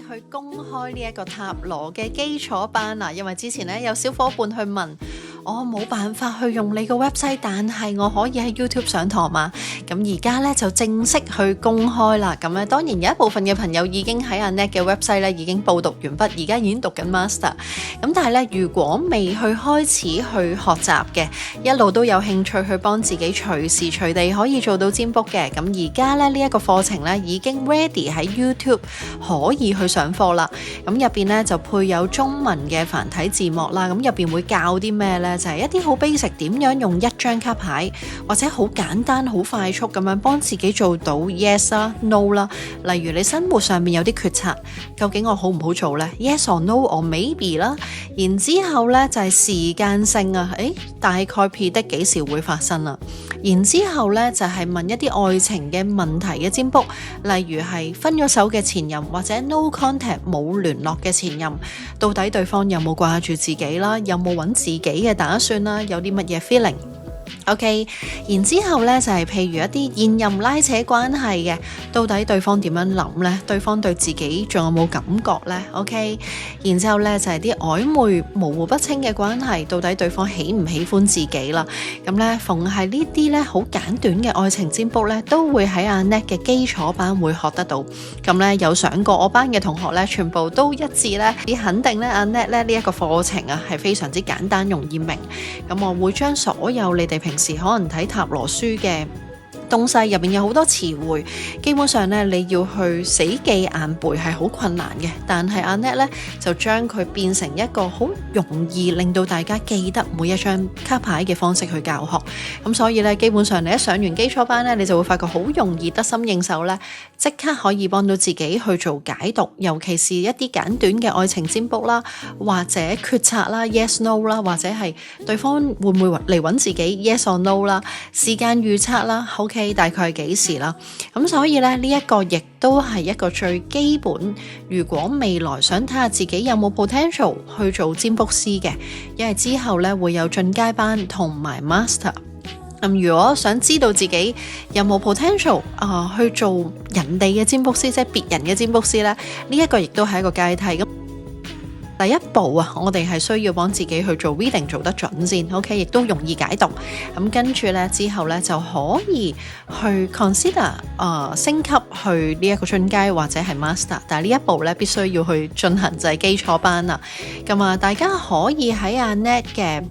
去公開呢一個塔羅嘅基礎班啊，因為之前咧有小伙伴去問我冇辦法去用你個 website， 但係我可以喺 YouTube 上堂嘛。咁而家咧就正式去公開啦。咁咧當然有一部分嘅朋友已經喺阿 Net 嘅 website 咧已經報讀完畢，而家已經讀緊 master。咁但係咧如果未去開始去學習嘅，一路都有興趣去幫自己隨時隨地可以做到占卜嘅，咁而家咧呢一個課程咧已經 ready 喺 YouTube 可以去上課啦。咁入邊咧就配有中文嘅繁體字幕啦。咁入邊會教啲咩呢？就係一啲好 basic 點樣用一張卡牌，或者好簡單好快速咁樣幫自己做到 yes 啦 no 啦。例如你生活上面有啲決策，究竟我好唔好做呢？ yes or no or maybe 啦。然之後呢就係時間性啊，大概 predict 幾時會發生啊。然之後呢就係問一啲愛情嘅問題嘅占卜，例如係分咗手嘅前任，或者 no contact 冇聯絡嘅前任，到底對方有冇掛住自己啦，有冇揾自己嘅打算啦，有啲乜嘢 feeling。OK， 然之後呢就係譬如一啲現任拉扯關係嘅，到底對方點樣諗呢？對方對自己仲有冇感覺呢？ OK， 然之後呢就係啲曖昧模糊不清嘅關係，到底對方喜唔喜歡自己啦？咁呢逢係呢啲呢好簡短嘅愛情占卜呢，都會喺阿 Net 嘅基礎班會學得到。咁呢有上過我班嘅同學呢，全部都一致呢，你肯定呢阿 Net 呢一個課程啊係非常之簡單容易明。咁我會將所有你哋平時可能睇塔羅書嘅東西入邊有好多詞彙，基本上咧你要去死記硬背係好困難嘅，但係阿 Net 咧就將佢變成一個好容易令到大家記得每一張卡牌嘅方式去教學。咁所以咧基本上你一上完基礎班咧，你就會發覺好容易得心應手咧，即刻可以幫到自己去做解讀，尤其是一啲簡短嘅愛情占卜啦，或者決策啦 yes no 啦，或者係對方會唔會嚟揾自己 yes or no 啦，時間預測啦，OK，大概係幾時啦。咁所以咧呢一個亦都係一個最基本，如果未來想睇下自己有冇 potential 去做占卜師嘅，因為之後咧會有進階班同埋 master。如果想知道自己有冇 potential 去做人哋嘅占卜師，即係別人嘅占卜師咧，呢一個亦都係一個階梯。咁第一步啊，我哋係需要幫自己去做 reading 做得準先 ，OK， 亦都容易解讀。咁跟住咧之後咧就可以去 consider 升級去呢一個進階或者係 master， 但係呢一步咧必須要去進行就係基礎班啦。咁啊，大家可以喺阿 Net 嘅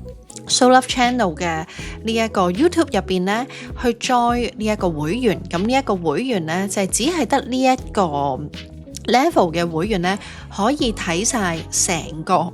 Soul Love Channel 嘅呢一個 YouTube 入邊咧，去 join 呢一個會員。咁呢一個會員咧，就係只係得呢一個 level 嘅會員咧，可以睇晒成個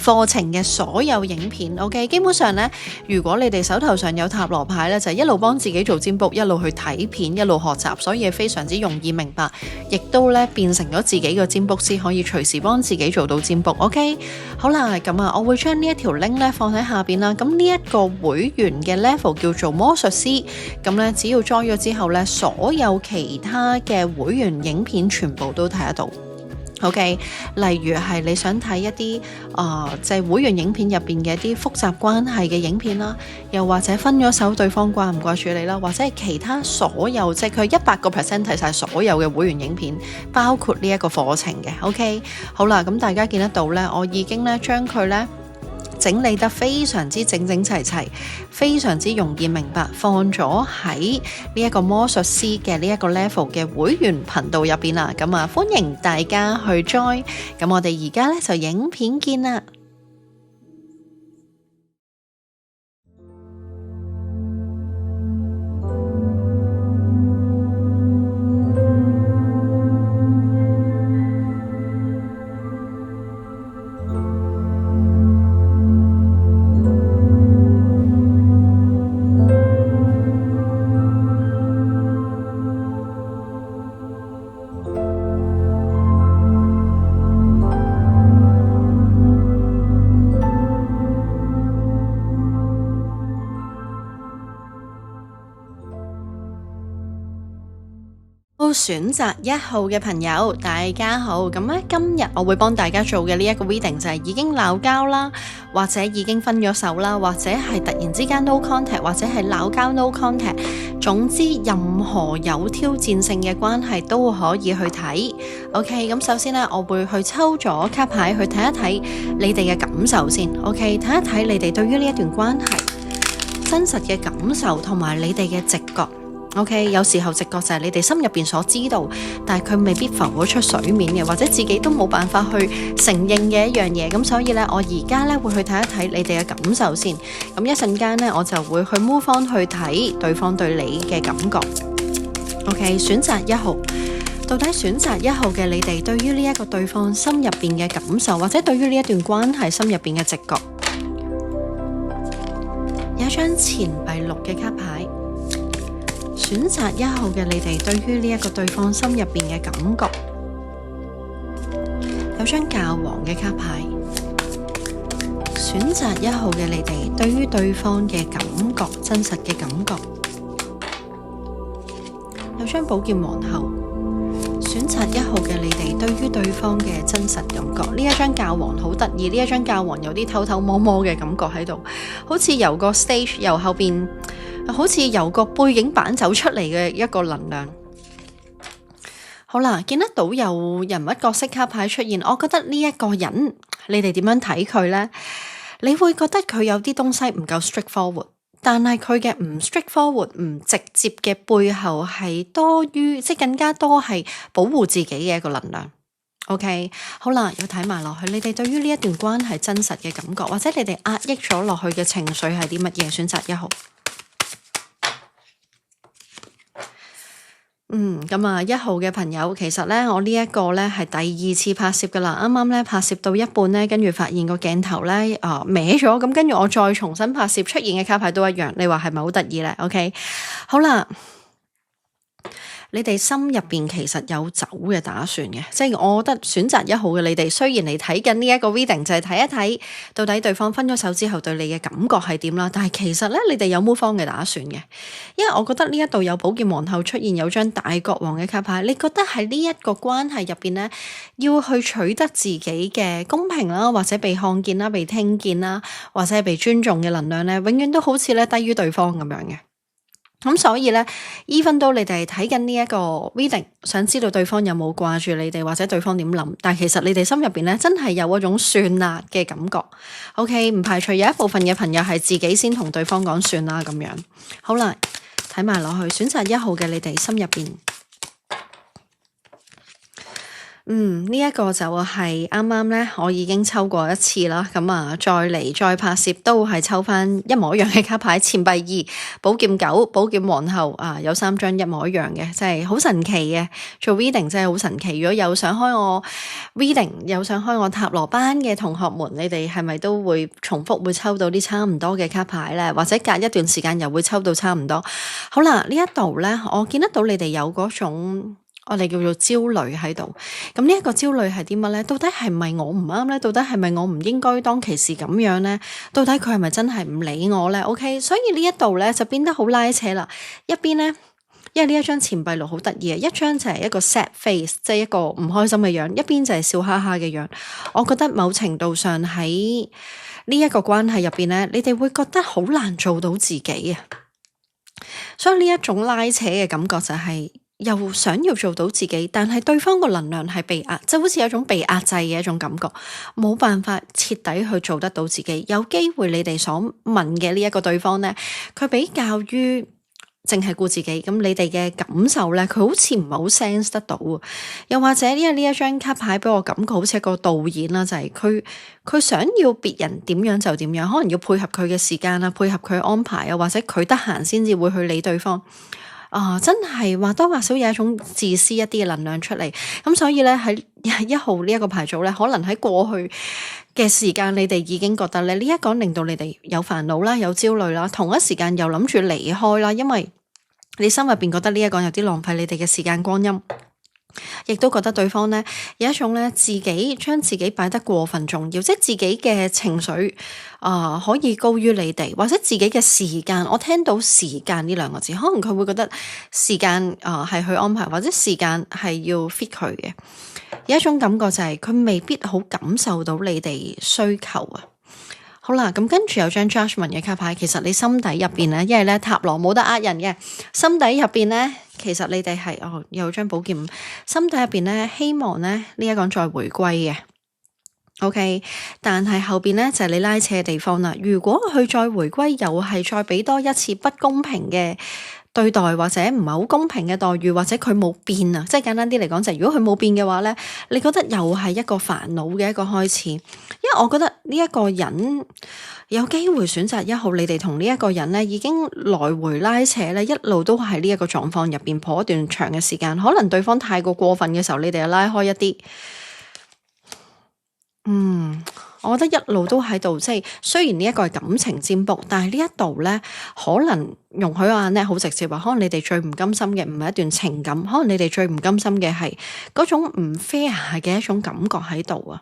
課程嘅所有影片。 OK， 基本上咧，如果你哋手頭上有塔羅牌咧，就一路幫自己做占卜，一路去睇片，一路學習，所以係非常之容易明白，亦都咧變成咗自己嘅占卜師，可以隨時幫自己做到占卜。 OK， 好啦，咁啊，我會將呢一條 link 咧放喺下邊啦。咁呢一個會員嘅 level 叫做魔術師，咁咧只要 join 咗之後咧，所有其他嘅會員影片全部都睇得到。OK， 例如係你想睇一啲就係會員影片入邊嘅一啲複雜關係嘅影片啦，又或者分咗手對方掛唔掛住你啦，或者係其他所有，即係佢100% 睇晒所有嘅會員影片，包括呢一個課程嘅。OK， 好啦，咁大家見得到呢，我已經咧將佢呢整理得非常之整整齊齊，非常之容易明白，放咗喺呢一個魔術師嘅呢一個 level 嘅會員頻道入邊啦。咁啊，歡迎大家去 join。咁我哋而家咧就影片見啦。選擇1號嘅朋友，大家好。咁咧，今日我會幫大家做嘅呢一個 reading 就係已經鬧交啦，或者已經分咗手啦，或者係突然之間 no contact，或者係鬧交 no contact。總之，任何有挑戰性嘅關係都可以去睇。OK， 咁首先呢，我會去抽咗卡牌去睇一睇你哋嘅感受先。OK， 睇一睇你哋對於呢一段關係真實嘅感受同埋你哋嘅直覺。OK， 有時候直覺就係你哋心入邊所知道，但係佢未必浮咗出水面嘅，或者自己都冇辦法去承認嘅一樣嘢。咁所以呢，我而家呢會去睇一睇你哋嘅感受先。咁一陣間呢，我就會去 move on 去睇對方對你嘅感覺。OK， 選擇1號，到底選擇1號嘅你哋對於呢一個對方心入邊嘅感受，或者對於呢一段關係心入邊嘅直覺，有一張錢幣6嘅卡牌。選擇1號嘅你哋對於呢一個對方心入邊嘅感覺，有張教皇嘅卡牌。選擇1號嘅你哋對於對方嘅感覺，真實嘅感覺，有張寶劍皇后。選擇1號嘅你哋對於對方嘅真實感覺，呢一張教皇好得意，呢一張教皇有啲偷偷摸摸嘅感覺喺度，好似由個 stage 由後邊。好似由個背景板走出嚟嘅一個能量。好啦，見得到有人物角色卡牌出現，我覺得呢一個人，你哋點樣睇佢呢？你會覺得佢有啲東西唔夠 straightforward，但係佢嘅唔 straightforward 唔直接嘅背後係多於，即係更加多係保護自己嘅一個能量。OK， 好啦，要睇埋落去，你哋對於呢一段關係真實嘅感覺，或者你哋壓抑咗落去嘅情緒係啲乜嘢？選擇1號。咁啊，1號嘅朋友，其實呢，我呢一個呢係第2次拍攝噶啦，啱啱呢拍攝到一半呢，跟住發現個鏡頭呢歪咗，咁跟住我再重新拍攝，出現嘅卡牌都一樣，你話係咪好得意呢？ OK， 好啦。你哋心入邊其實有走嘅打算嘅，即係我覺得選擇1號嘅你哋，雖然你睇緊呢一個 reading 就係睇一睇到底對方分咗手之後對你嘅感覺係點啦，但係其實咧你哋有 move on嘅打算嘅，因為我覺得呢一度有寶劍皇后出現，有張大國王嘅卡牌，你覺得喺呢一個關係入邊咧，要去取得自己嘅公平啦，或者被看見啦、被聽見啦，或者係被尊重嘅能量咧，永遠都好似咧低於對方咁樣嘅。咁所以呢 even 到你哋睇緊呢一個 reading， 想知道對方有冇掛住你哋，或者對方點諗，但其實你哋心入邊呢，真係有嗰種算啦嘅感覺。OK， 唔排除有一部分嘅朋友係自己先同對方講算啦咁樣。好啦，睇埋落去，選擇1號嘅你哋心入邊。呢一個就係啱啱呢，我已經抽過一次啦，咁啊再拍攝都係抽翻一模一樣嘅卡牌，錢幣2、寶劍9、寶劍皇后啊，有3張一模一樣嘅，真係好神奇嘅。做 reading 真係好神奇。如果有想開我 reading， 有想開我塔羅班嘅同學們，你哋係咪都會重複會抽到啲差唔多嘅卡牌呢？或者隔一段時間又會抽到差唔多？好啦，呢一度呢，我見得到你哋有嗰種。我哋叫做焦慮喺度，咁呢一個焦慮係啲乜呢？到底係咪我唔啱呢？到底係咪我唔應該當其時咁樣呢？到底佢係咪真係唔理我呢？ OK， 所以呢一度呢就變得好拉扯啦。一邊呢，因為呢一張錢幣6好得意啊，一張就係一個 sad face， 即係一個唔開心嘅樣，一邊就係笑哈哈嘅樣。我覺得某程度上喺呢一個關係入邊呢，你哋會覺得好難做到自己啊。所以呢一種拉扯嘅感覺就係。又想要做到自己，但係對方個能量係被壓，即係好似有一種被壓制嘅一種感覺，冇辦法徹底去做得到自己。有機會你哋所問嘅呢一個對方呢，佢比較於淨係顧自己，咁你哋嘅感受呢，佢好似唔係好 sense 得到。又或者因為呢一張卡牌俾我感覺好似一個導演啦，就係佢想要別人點樣就點樣，可能要配合佢嘅時間啊，配合佢安排啊，或者佢得閒先至會去理對方。真係或多或少有一種自私一啲嘅能量出嚟，咁所以咧喺1號呢一個牌組咧，可能喺過去嘅時間，你哋已經覺得咧呢一個令到你哋有煩惱啦，有焦慮啦，同一時間又諗住離開啦，因為你心入邊覺得呢一個有啲浪費你哋嘅時間光陰。亦都覺得對方呢有一種呢自己將自己擺得過分重要，即係自己嘅情緒可以高於你哋，或者自己嘅時間。我聽到時間呢兩個字，可能佢會覺得時間係去安排，或者時間係要 fit 佢嘅。有一種感覺就係佢未必好感受到你哋需求啊。好啦，咁跟住有張 Judgment 嘅卡牌，其實你心底入邊咧，因為咧塔羅冇得呃人嘅，心底入邊咧，其實你哋係有張寶劍，心底入邊咧希望咧呢一個人再回歸嘅，OK， 但係後邊咧就係你拉扯嘅地方啦。如果佢再回歸，又係再俾多一次不公平嘅對待，或者唔係好公平嘅待遇，或者佢冇變啊，即係簡單啲嚟講就係如果佢冇變嘅話咧，你覺得又係一個煩惱嘅一個開始。因為我覺得呢一個人有機會選擇1號，你哋同呢一個人咧已經來回拉扯咧，一路都喺呢一個狀況入邊頗一段長嘅時間。可能對方太過過分嘅時候，你哋就拉開一啲。我覺得一路都喺度，即係雖然呢一個係感情占卜，但係呢一度咧，可能容許我眼咧好直接話，可能你哋最唔甘心嘅唔係一段情感，可能你哋最唔甘心嘅係嗰種唔 fair 嘅一種感覺喺度啊！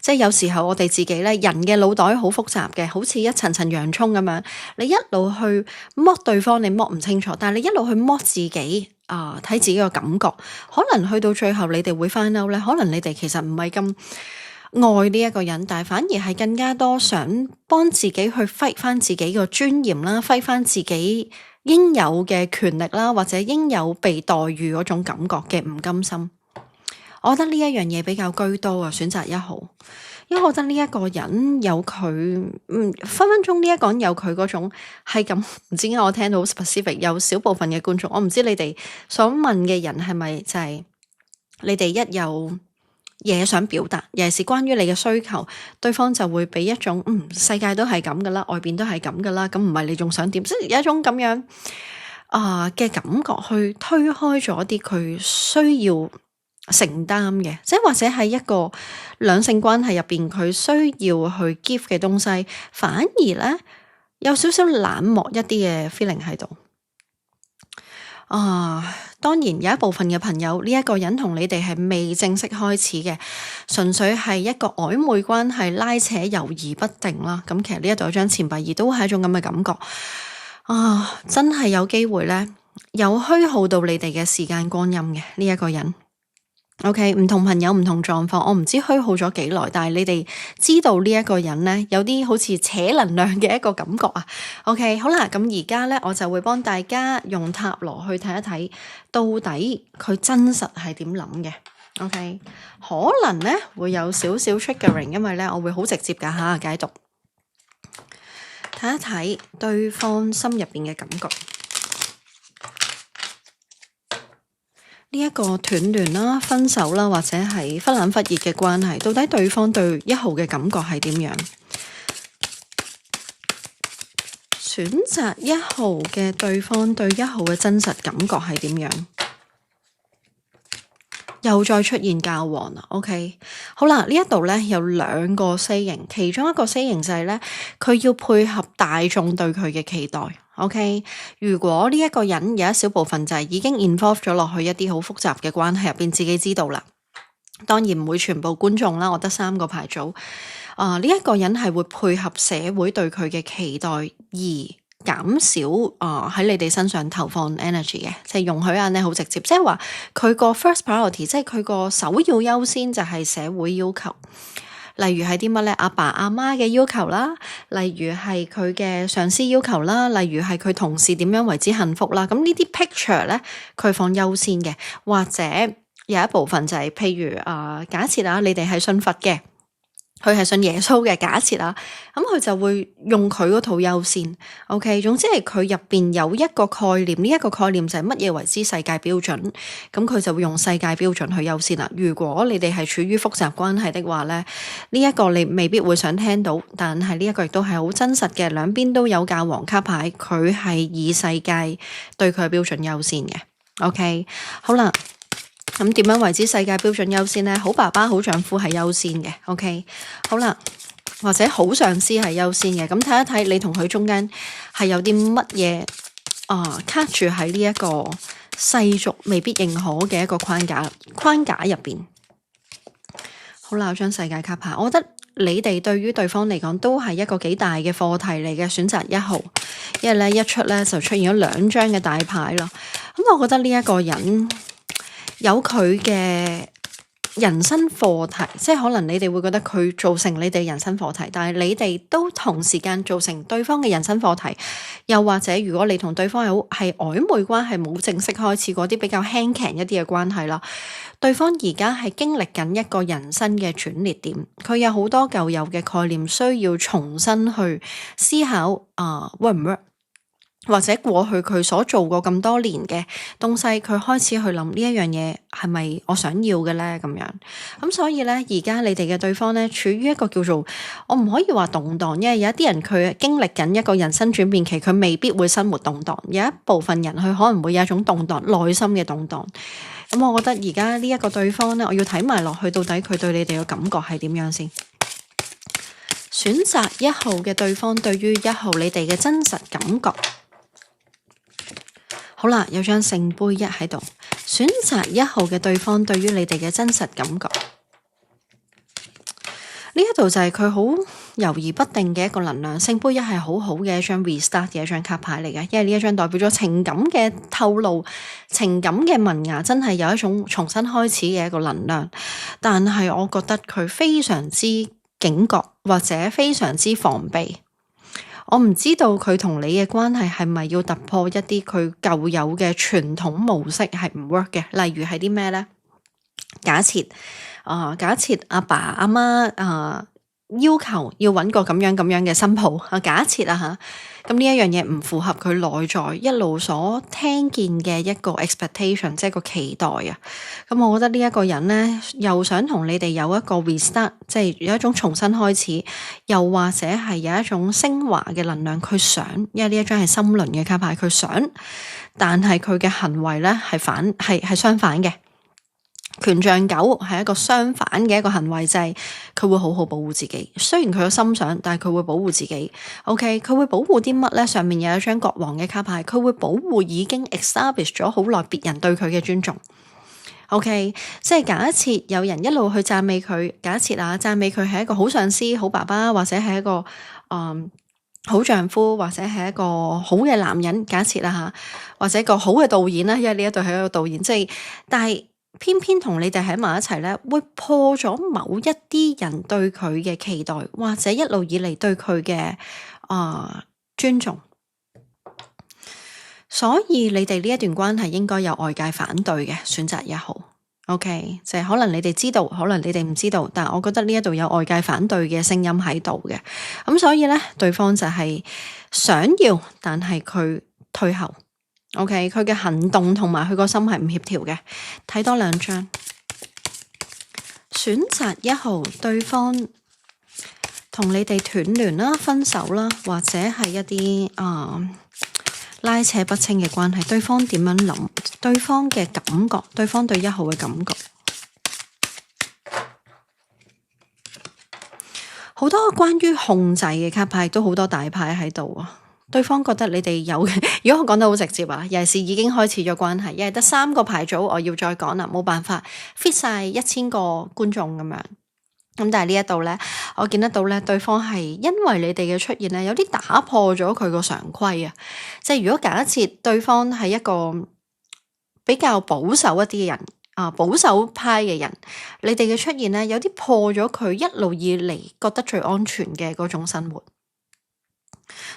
即係有時候我哋自己咧，人嘅腦袋好複雜嘅，好似一層層洋蔥咁樣，你一路去剝對方，你剝唔清楚，但係你一路去剝自己睇自己個感覺，可能去到最後你哋會翻嬲咧，可能你哋其實唔係咁愛呢一個人，但係反而係更加多想幫自己去 fight 翻自己個尊嚴啦，fight 翻自己應有嘅權力啦，或者應有被待遇嗰種感覺嘅唔甘心。我覺得呢一樣嘢比較居多啊，選擇1號，因為我覺得呢一個人有佢，分分鐘呢一個人有佢嗰種係咁，唔知點解我聽到好 specific， 有少部分嘅觀眾，我唔知你哋所問嘅人係咪就係你哋一有嘢想表達，尤其是關於你嘅需求，對方就會俾一種世界都係咁噶啦，外邊都係咁噶啦，咁唔係你仲想點？即係有一種咁樣嘅感覺去推開咗啲佢需要承擔嘅，即係或者係一個兩性關係入邊佢需要去 give 嘅東西，反而咧有少少冷漠一啲嘅 feeling 喺度。當然有一部分嘅朋友，呢一個人同你哋係未正式開始嘅，純粹係一個曖昧關係，拉扯猶豫不定啦。咁其實呢一度有張錢幣二都係一種咁嘅感覺。真係有機會咧，有虛耗到你哋嘅時間光陰嘅呢一個人。OK， 唔同朋友唔同狀況，我唔知虛耗咗幾耐，但係你哋知道呢一個人呢，有啲好似扯能量嘅一個感覺啊。OK， 好啦，咁而家呢，我就會幫大家用塔羅去睇一睇，到底佢真實係點諗嘅。OK， 可能呢會有少少 triggering，因為呢我會好直接噶吓解讀，睇一睇對方心入邊嘅感覺。呢一個斷聯啦、分手啦，或者係忽冷忽熱嘅關係，到底對方對1號嘅感覺係點樣？選擇1號嘅對方對1號嘅真實感覺係點樣？又再出現教皇啦，OK， 好啦，呢一度咧有2個 C 型，其中一個 C 型就係咧，佢要配合大眾對佢嘅期待，OK。如果呢一個人有一小部分就係已經 involve 咗落去一啲好複雜嘅關係入邊，自己知道啦，當然唔會全部觀眾啦，我得3個牌組，呢一個人係會配合社會對佢嘅期待而減少喺你哋身上投放 energy 嘅，即係容許呢好直接，即係話佢個 first priority， 即係佢個首要優先就係社會要求，例如係啲乜咧？阿爸阿媽嘅要求啦，例如係佢嘅上司要求啦，例如係佢同事點樣為之幸福啦。咁呢啲 picture 咧，佢放優先嘅，或者有一部分就係譬如假設你哋係信佛嘅。佢係信耶穌嘅，假設咁佢就會用佢嗰套優先 ，OK， 總之係佢入邊有一個概念，呢一個概念就係乜嘢為之世界標準，咁佢就會用世界標準去優先啦。如果你哋係處於複雜關係的話咧，呢一個你未必會想聽到，但係呢一個亦都係好真實嘅，兩邊都有教皇卡牌，佢係以世界對佢嘅標準優先嘅 ，OK， 好啦。咁點樣為之世界標準優先呢？好爸爸、好丈夫係優先嘅，OK， 好啦，或者好上司係優先嘅。咁睇一睇你同佢中間係有啲乜嘢卡住喺呢一個世俗未必認可嘅一個框架入邊。好啦，有張世界卡牌，我覺得你哋對於對方嚟講都係一個幾大嘅課題嚟嘅。選擇1號，因為咧一出咧就出現咗2張嘅大牌啦。咁我覺得呢一個人有佢嘅人生課題，即係可能你哋會覺得佢造成你哋人生課題，但係你哋都同時間造成對方嘅人生課題。又或者如果你同對方係曖昧關係，冇正式開始嗰啲比較輕鬆一啲嘅關係啦，對方而家係經歷緊一個人生嘅轉捩點，佢有好多舊有嘅概念需要重新去思考，work 唔 work？或者過去佢所做過咁多年嘅東西，佢開始去諗呢一樣嘢係咪我想要嘅呢？咁樣咁所以呢，而家你哋嘅對方呢，處於一個叫做我唔可以話動盪，因為有一啲人佢經歷緊一個人生轉變期，佢未必會生活動盪。有一部分人佢可能會有一種動盪，內心嘅動盪。咁我覺得而家呢一個對方呢，我要睇埋落去，到底佢對你哋嘅感覺係點樣先？選擇1號嘅對方對於1號你哋嘅真實感覺。好啦，有張聖杯1喺度，選擇1號嘅對方對於你哋嘅真實感覺，呢一度就係佢好猶豫不定嘅一個能量。聖杯1係好好嘅一張 restart 嘅一張卡牌嚟嘅，因為呢一張代表咗情感嘅透露，情感嘅萌芽，真係有一種重新開始嘅一個能量。但係我覺得佢非常之警覺，或者非常之防備。我唔知道佢同你嘅關係係咪要突破一啲佢舊有嘅傳統模式係唔 work 嘅，例如係啲咩呢？假設阿爸阿媽要求要揾個咁樣嘅新抱啊，假設咁呢一樣嘢唔符合佢內在一路所聽見嘅一個 expectation， 即係個期待啊。咁我覺得呢一個人呢，又想同你哋有一個 restart， 即係有一種重新開始，又或者係有一種升華嘅能量。佢想，因為呢一張係心輪嘅卡牌，佢想，但係佢嘅行為呢係相反嘅。權杖9係一個相反嘅一個行為，就係佢會好好保護自己。雖然佢有心想，但係佢會保護自己。OK， 佢會保護啲乜呢？上面有一張國王嘅卡牌，佢會保護已經 establish 咗好耐別人對佢嘅尊重。OK， 即係假設有人一路去讚美佢，假設讚美佢係一個好上司、好爸爸，或者係一個好丈夫，或者係一個好嘅男人，假設或者一個好嘅導演啦，因為呢一度係一個導演，即係但係。偏偏同你哋喺埋一齊呢，會破咗某一啲人對佢嘅期待，或者一路以嚟對佢嘅尊重。所以你哋呢一段關係應該有外界反對嘅。選擇1號，OK， 就係可能你哋知道，可能你哋唔知道，但係我覺得呢一度有外界反對嘅聲音喺度嘅。咁所以呢，對方就係想要，但係佢退後。OK， 佢嘅行動同埋佢個心係唔協調嘅。睇多2張，選擇1號，對方同你哋斷聯啦、分手啦，或者係一啲拉扯不清嘅關係。對方點樣諗？對方嘅感覺，對方對1號嘅感覺，好多關於控制嘅卡牌，都好多大牌喺度啊。對方覺得你哋有，如果我講得好直接尤其是已經開始咗關係，因為得3個牌組，我要再講啦，冇辦法 fit 晒1000個觀眾咁樣。咁但係呢一度呢，我見得到呢，對方係因為你哋嘅出現呢，有啲打破咗佢個常規啊。即係如果假設對方係一個比較保守一啲嘅人保守派嘅人，你哋嘅出現呢，有啲破咗佢一路以嚟覺得最安全嘅嗰種生活。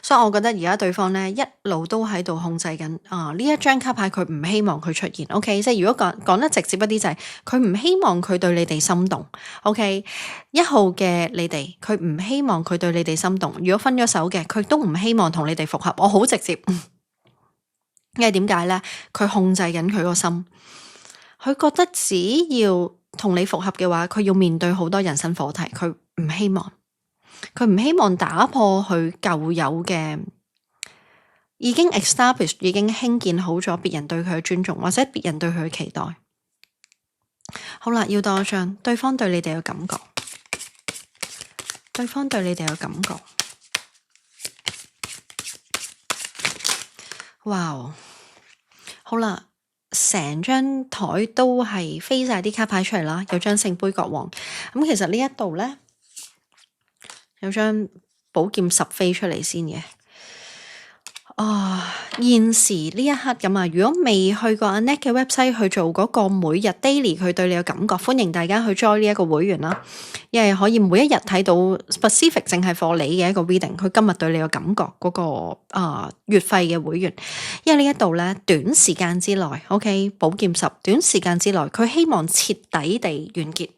所以我覺得而家對方呢，一路都喺度控制緊呢一張卡牌，佢唔希望佢出現。OK， 即係如果講得直接一啲就係佢唔希望佢對你哋心動。OK， 1號嘅你哋，佢唔希望佢對你哋心動。如果分咗手嘅，佢都唔希望同你哋復合。我好直接，因為點解呢？佢控制緊佢個心，佢覺得只要同你復合嘅話，佢要面對好多人生課題，佢唔希望。佢唔希望打破佢舊有嘅已經 establish 已經興建好咗別人對佢嘅尊重，或者別人對佢嘅期待。好啦，要多一張，對方對你哋嘅感覺，對方對你哋嘅感覺。哇，好啦，成張台都係飛晒啲卡牌出嚟啦，有張聖杯國王，咁其實呢一度呢，有張寶劍十飛出嚟先嘅。現時呢一刻咁啊，如果未去過阿 Net 嘅 website 去做嗰個每日 daily 佢對你嘅感覺，歡迎大家去 join 呢一個會員啦，因為可以每一日睇到 specific 淨係 for 你嘅一個 reading，佢今日對你嘅感覺嗰個月費嘅會員，因為呢一度咧短時間之內 ，OK 寶劍十短時間之內，佢希望徹底地完結。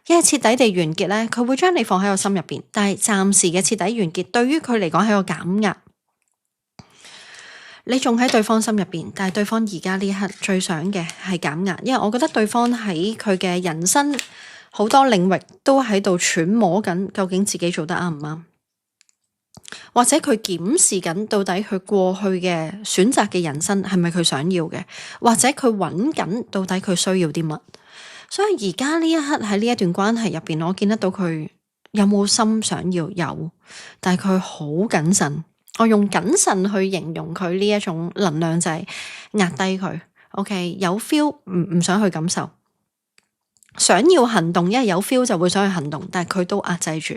因為徹底地完結咧，佢會將你放喺個心入邊，但係暫時嘅徹底完結，對於佢嚟講係個減壓。你仲喺對方心入邊，但係對方而家呢一刻最想嘅係減壓，因為我覺得對方喺佢嘅人生好多領域都喺度揣摩緊，究竟自己做得啱唔啱，或者佢檢視緊到底佢過去嘅選擇嘅人生係咪佢想要嘅，或者佢揾緊到底佢需要啲乜。所以而家呢一刻喺呢一段關係入邊，我見得到佢有冇心想要有，但係佢好謹慎。我用謹慎去形容佢呢一種能量，就係壓低佢。OK， 有 feel 唔想去感受，想要行動，因為有 feel 就會想去行動，但係佢都壓制住。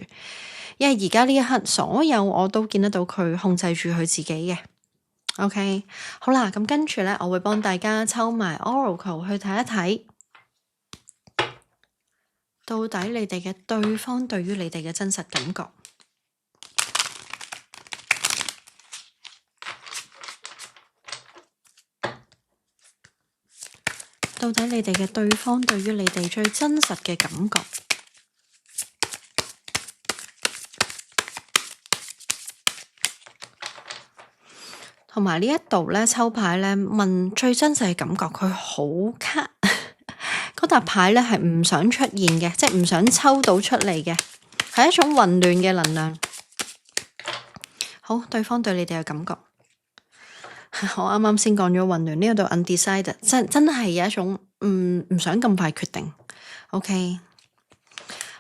因為而家呢一刻，所有我都見得到佢控制住佢自己嘅。OK， 好啦，咁跟住呢，我會幫大家抽埋 Oracle 去睇一睇，到底你哋嘅對方對於你哋嘅真實感覺。到底你哋嘅對方對於你哋最真實嘅感覺，同埋呢一度咧抽牌咧問最真實嘅感覺，佢好卡嗰沓牌咧係唔想出現嘅，即係唔想抽到出嚟嘅，係一種混亂嘅能量。好，對方對你哋嘅感覺。我啱啱先講咗混亂，呢度 undecided， 真係有一種唔想咁快決定。OK，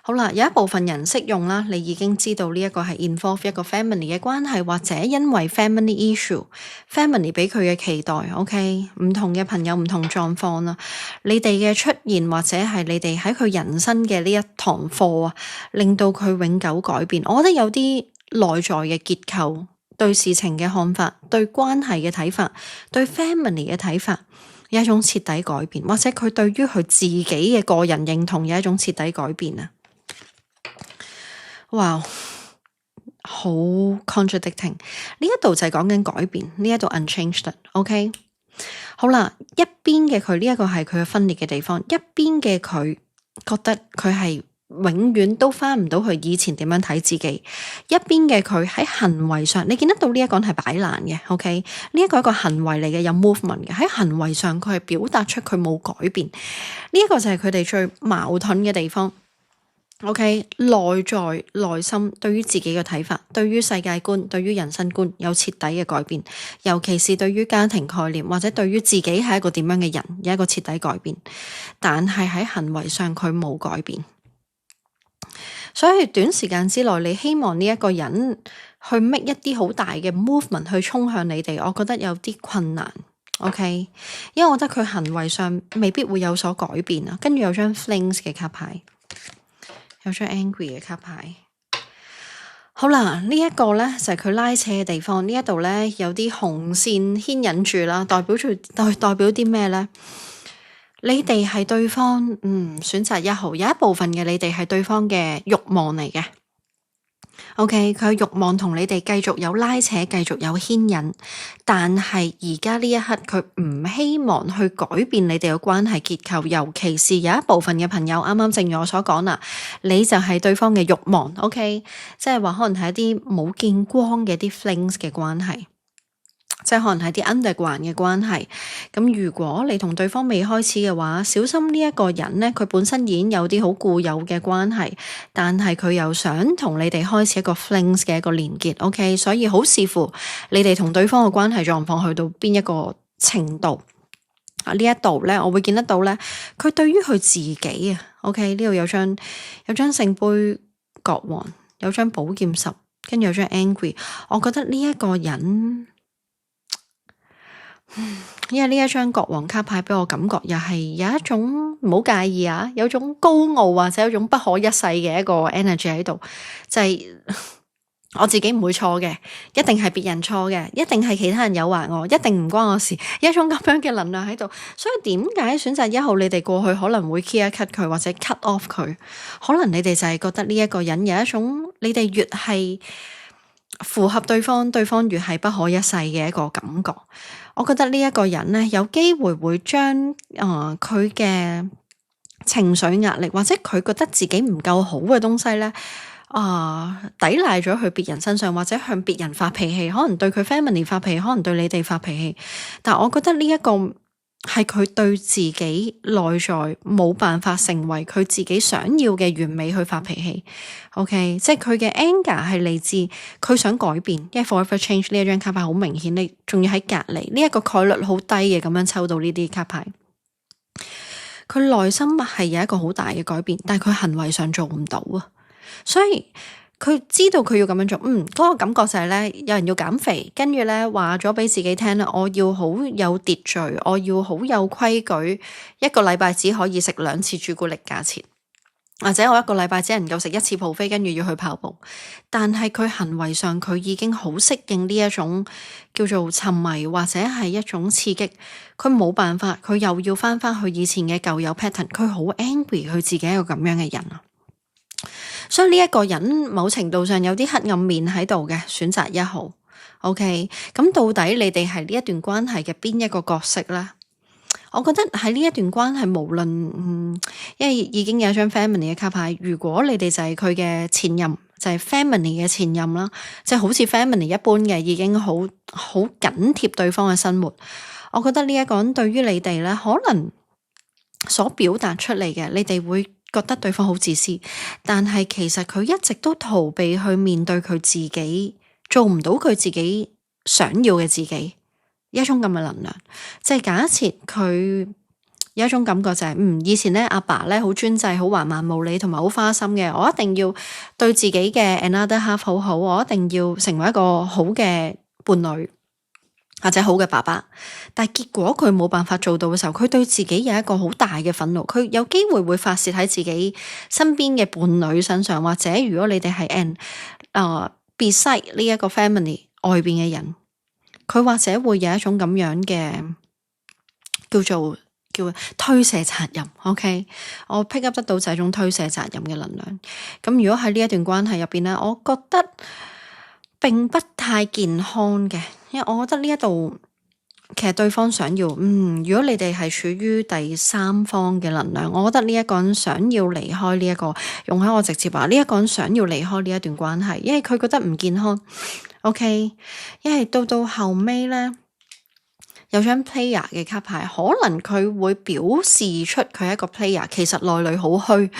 好啦，有一部分人識用啦，你已經知道呢一個係 involve 一個 family 嘅關係，或者因為 family issue，family 俾佢嘅期待。OK， 唔同嘅朋友唔同狀況啦，你哋嘅出現或者係你哋喺佢人生嘅呢一堂課啊，令到佢永久改變。我覺得有啲內在嘅結構。對事情嘅看法，對關係嘅睇法，對 family 嘅睇法，有一種徹底改變，或者佢對於佢自己嘅個人認同有一種徹底改變啊！哇，好 contradicting， 呢一度就係講緊改變，呢一度 unchanged。OK， 好啦，一邊嘅佢呢一個係佢嘅分裂嘅地方，一邊嘅佢覺得佢係永遠都翻唔到去以前點樣睇自己，一邊嘅佢喺行為上，你見得到呢一個人係擺爛嘅。OK， 呢一個係一個行為嚟嘅，有 movement 嘅，喺行為上佢係表達出佢冇改變，呢一個就係佢哋最矛盾嘅地方。OK， 內在內心對於自己嘅睇法，對於世界觀，對於人生觀有徹底嘅改變，尤其是對於家庭概念或者對於自己係一個點樣嘅人有一個徹底改變，但係喺行為上佢冇改變。所以短時間之內，你希望呢一個人去 make 一啲好大嘅 movement 去衝向你哋，我覺得有啲困難。OK， 因為我覺得佢行為上未必會有所改變啊。跟住有張 Flings 嘅卡牌，有張 Angry 嘅卡牌。好啦，呢一個呢就係佢拉扯嘅地方。呢一度呢有啲紅線牽引住啦，代表啲咩呢？你哋係對方選擇1號，有一部分嘅你哋係對方嘅慾望嚟嘅。OK， 佢慾望同你哋繼續有拉扯，繼續有牽引，但係而家呢一刻佢唔希望去改變你哋嘅關係結構，尤其是有一部分嘅朋友，啱啱正如我所講啦，你就係對方嘅慾望。OK， 即係話可能係一啲冇見光嘅啲 flings 嘅關係。即係可能係啲 underground 嘅關係，咁如果你同對方未開始嘅話，小心呢一個人呢，佢本身已經有啲好固有嘅關係，但係佢又想同你哋開始一個 flings 嘅一個連結。OK， 所以好視乎你哋同對方嘅關係狀況去到邊一個程度。呢一度呢，我會見得到呢，佢對於佢自己啊。OK， 呢度有張聖杯國王，有張寶劍10，跟住有張 angry。我覺得呢一個人因為呢一張國王卡牌俾我感覺又係有一種唔好介意啊，有種高傲或者有種不可一世嘅一個 energy 喺度，就係我自己唔會錯嘅，一定係別人錯嘅，一定係其他人誘惑我，一定唔關我事，有一種咁樣嘅能量喺度。所以點解選擇1號你哋過去可能會 clear cut 佢或者 cut off 佢？可能你哋就係覺得呢一個人有一種你哋越係符合對方，對方越係不可一世嘅一個感覺。我覺得呢一個人呢，有機會會將佢嘅情緒壓力或者佢覺得自己唔夠好嘅東西呢，抵賴咗去別人身上，或者向別人發脾氣，可能對佢 family 發脾氣，可能對你哋發脾氣。但我覺得呢一個係佢對自己內在冇辦法成為佢自己想要嘅完美去發脾氣。OK， 即係佢嘅 anger 係嚟自佢想改變，因為 forever change 呢一張卡牌好明顯，你仲要喺隔籬呢一個概率好低嘅咁樣抽到呢啲卡牌。佢內心係有一個好大嘅改變，但係佢行為上做唔到啊，所以佢知道佢要咁樣做。嗰個感覺就係咧，有人要減肥，跟住咧話咗俾自己聽啦，我要好有秩序，我要好有規矩，一個禮拜只可以食2次朱古力價錢，或者我一個禮拜只能夠食1次buffet，跟住要去跑步。但係佢行為上佢已經好適應呢一種叫做沉迷或者係一種刺激，佢冇辦法，佢又要翻去以前嘅舊有 pattern， 佢好 angry 佢自己一個咁樣嘅人啊。所以呢一個人某程度上有啲黑暗面喺度嘅，選擇1號。OK， 咁到底你哋係呢一段關係嘅邊一個角色呢？我覺得喺呢一段關係，無論因為已經有一張 family 嘅卡牌，如果你哋就係佢嘅前任，就係 family 嘅前任啦，即係好似 family 一般嘅，已經好緊貼對方嘅生活。我覺得呢一個人對於你哋咧，可能所表達出嚟嘅，你哋會覺得對方好自私，但係其實佢一直都逃避去面對佢自己，做唔到佢自己想要嘅自己。一種咁嘅能量，即係假設佢有一種感覺就係，以前咧阿爸咧好專制，好橫蠻無理，同埋好花心嘅，我一定要對自己嘅 another half 好好，我一定要成為一個好嘅伴侶或者好嘅爸爸。但係結果佢冇辦法做到嘅時候，佢對自己有一個好大嘅憤怒，佢有機會發洩喺自己身邊嘅伴侶身上，或者如果你哋係beside 呢一個 family 外邊嘅人。佢或者會有一種咁樣嘅叫推卸責任。OK， 我 pick up 得到就係一種推卸責任嘅能量。咁如果喺呢一段關係入邊咧，我覺得並不太健康嘅，因為我覺得呢一度其實對方想要，如果你哋係處於第三方嘅能量，我覺得呢一個人想要離開呢一個，容許我直接話呢一個人想要離開呢一段關係，因為佢覺得唔健康。OK， 因為到後尾咧，有張 player 嘅卡牌，可能佢會表示出佢係一個 player， 其實內裏好虛。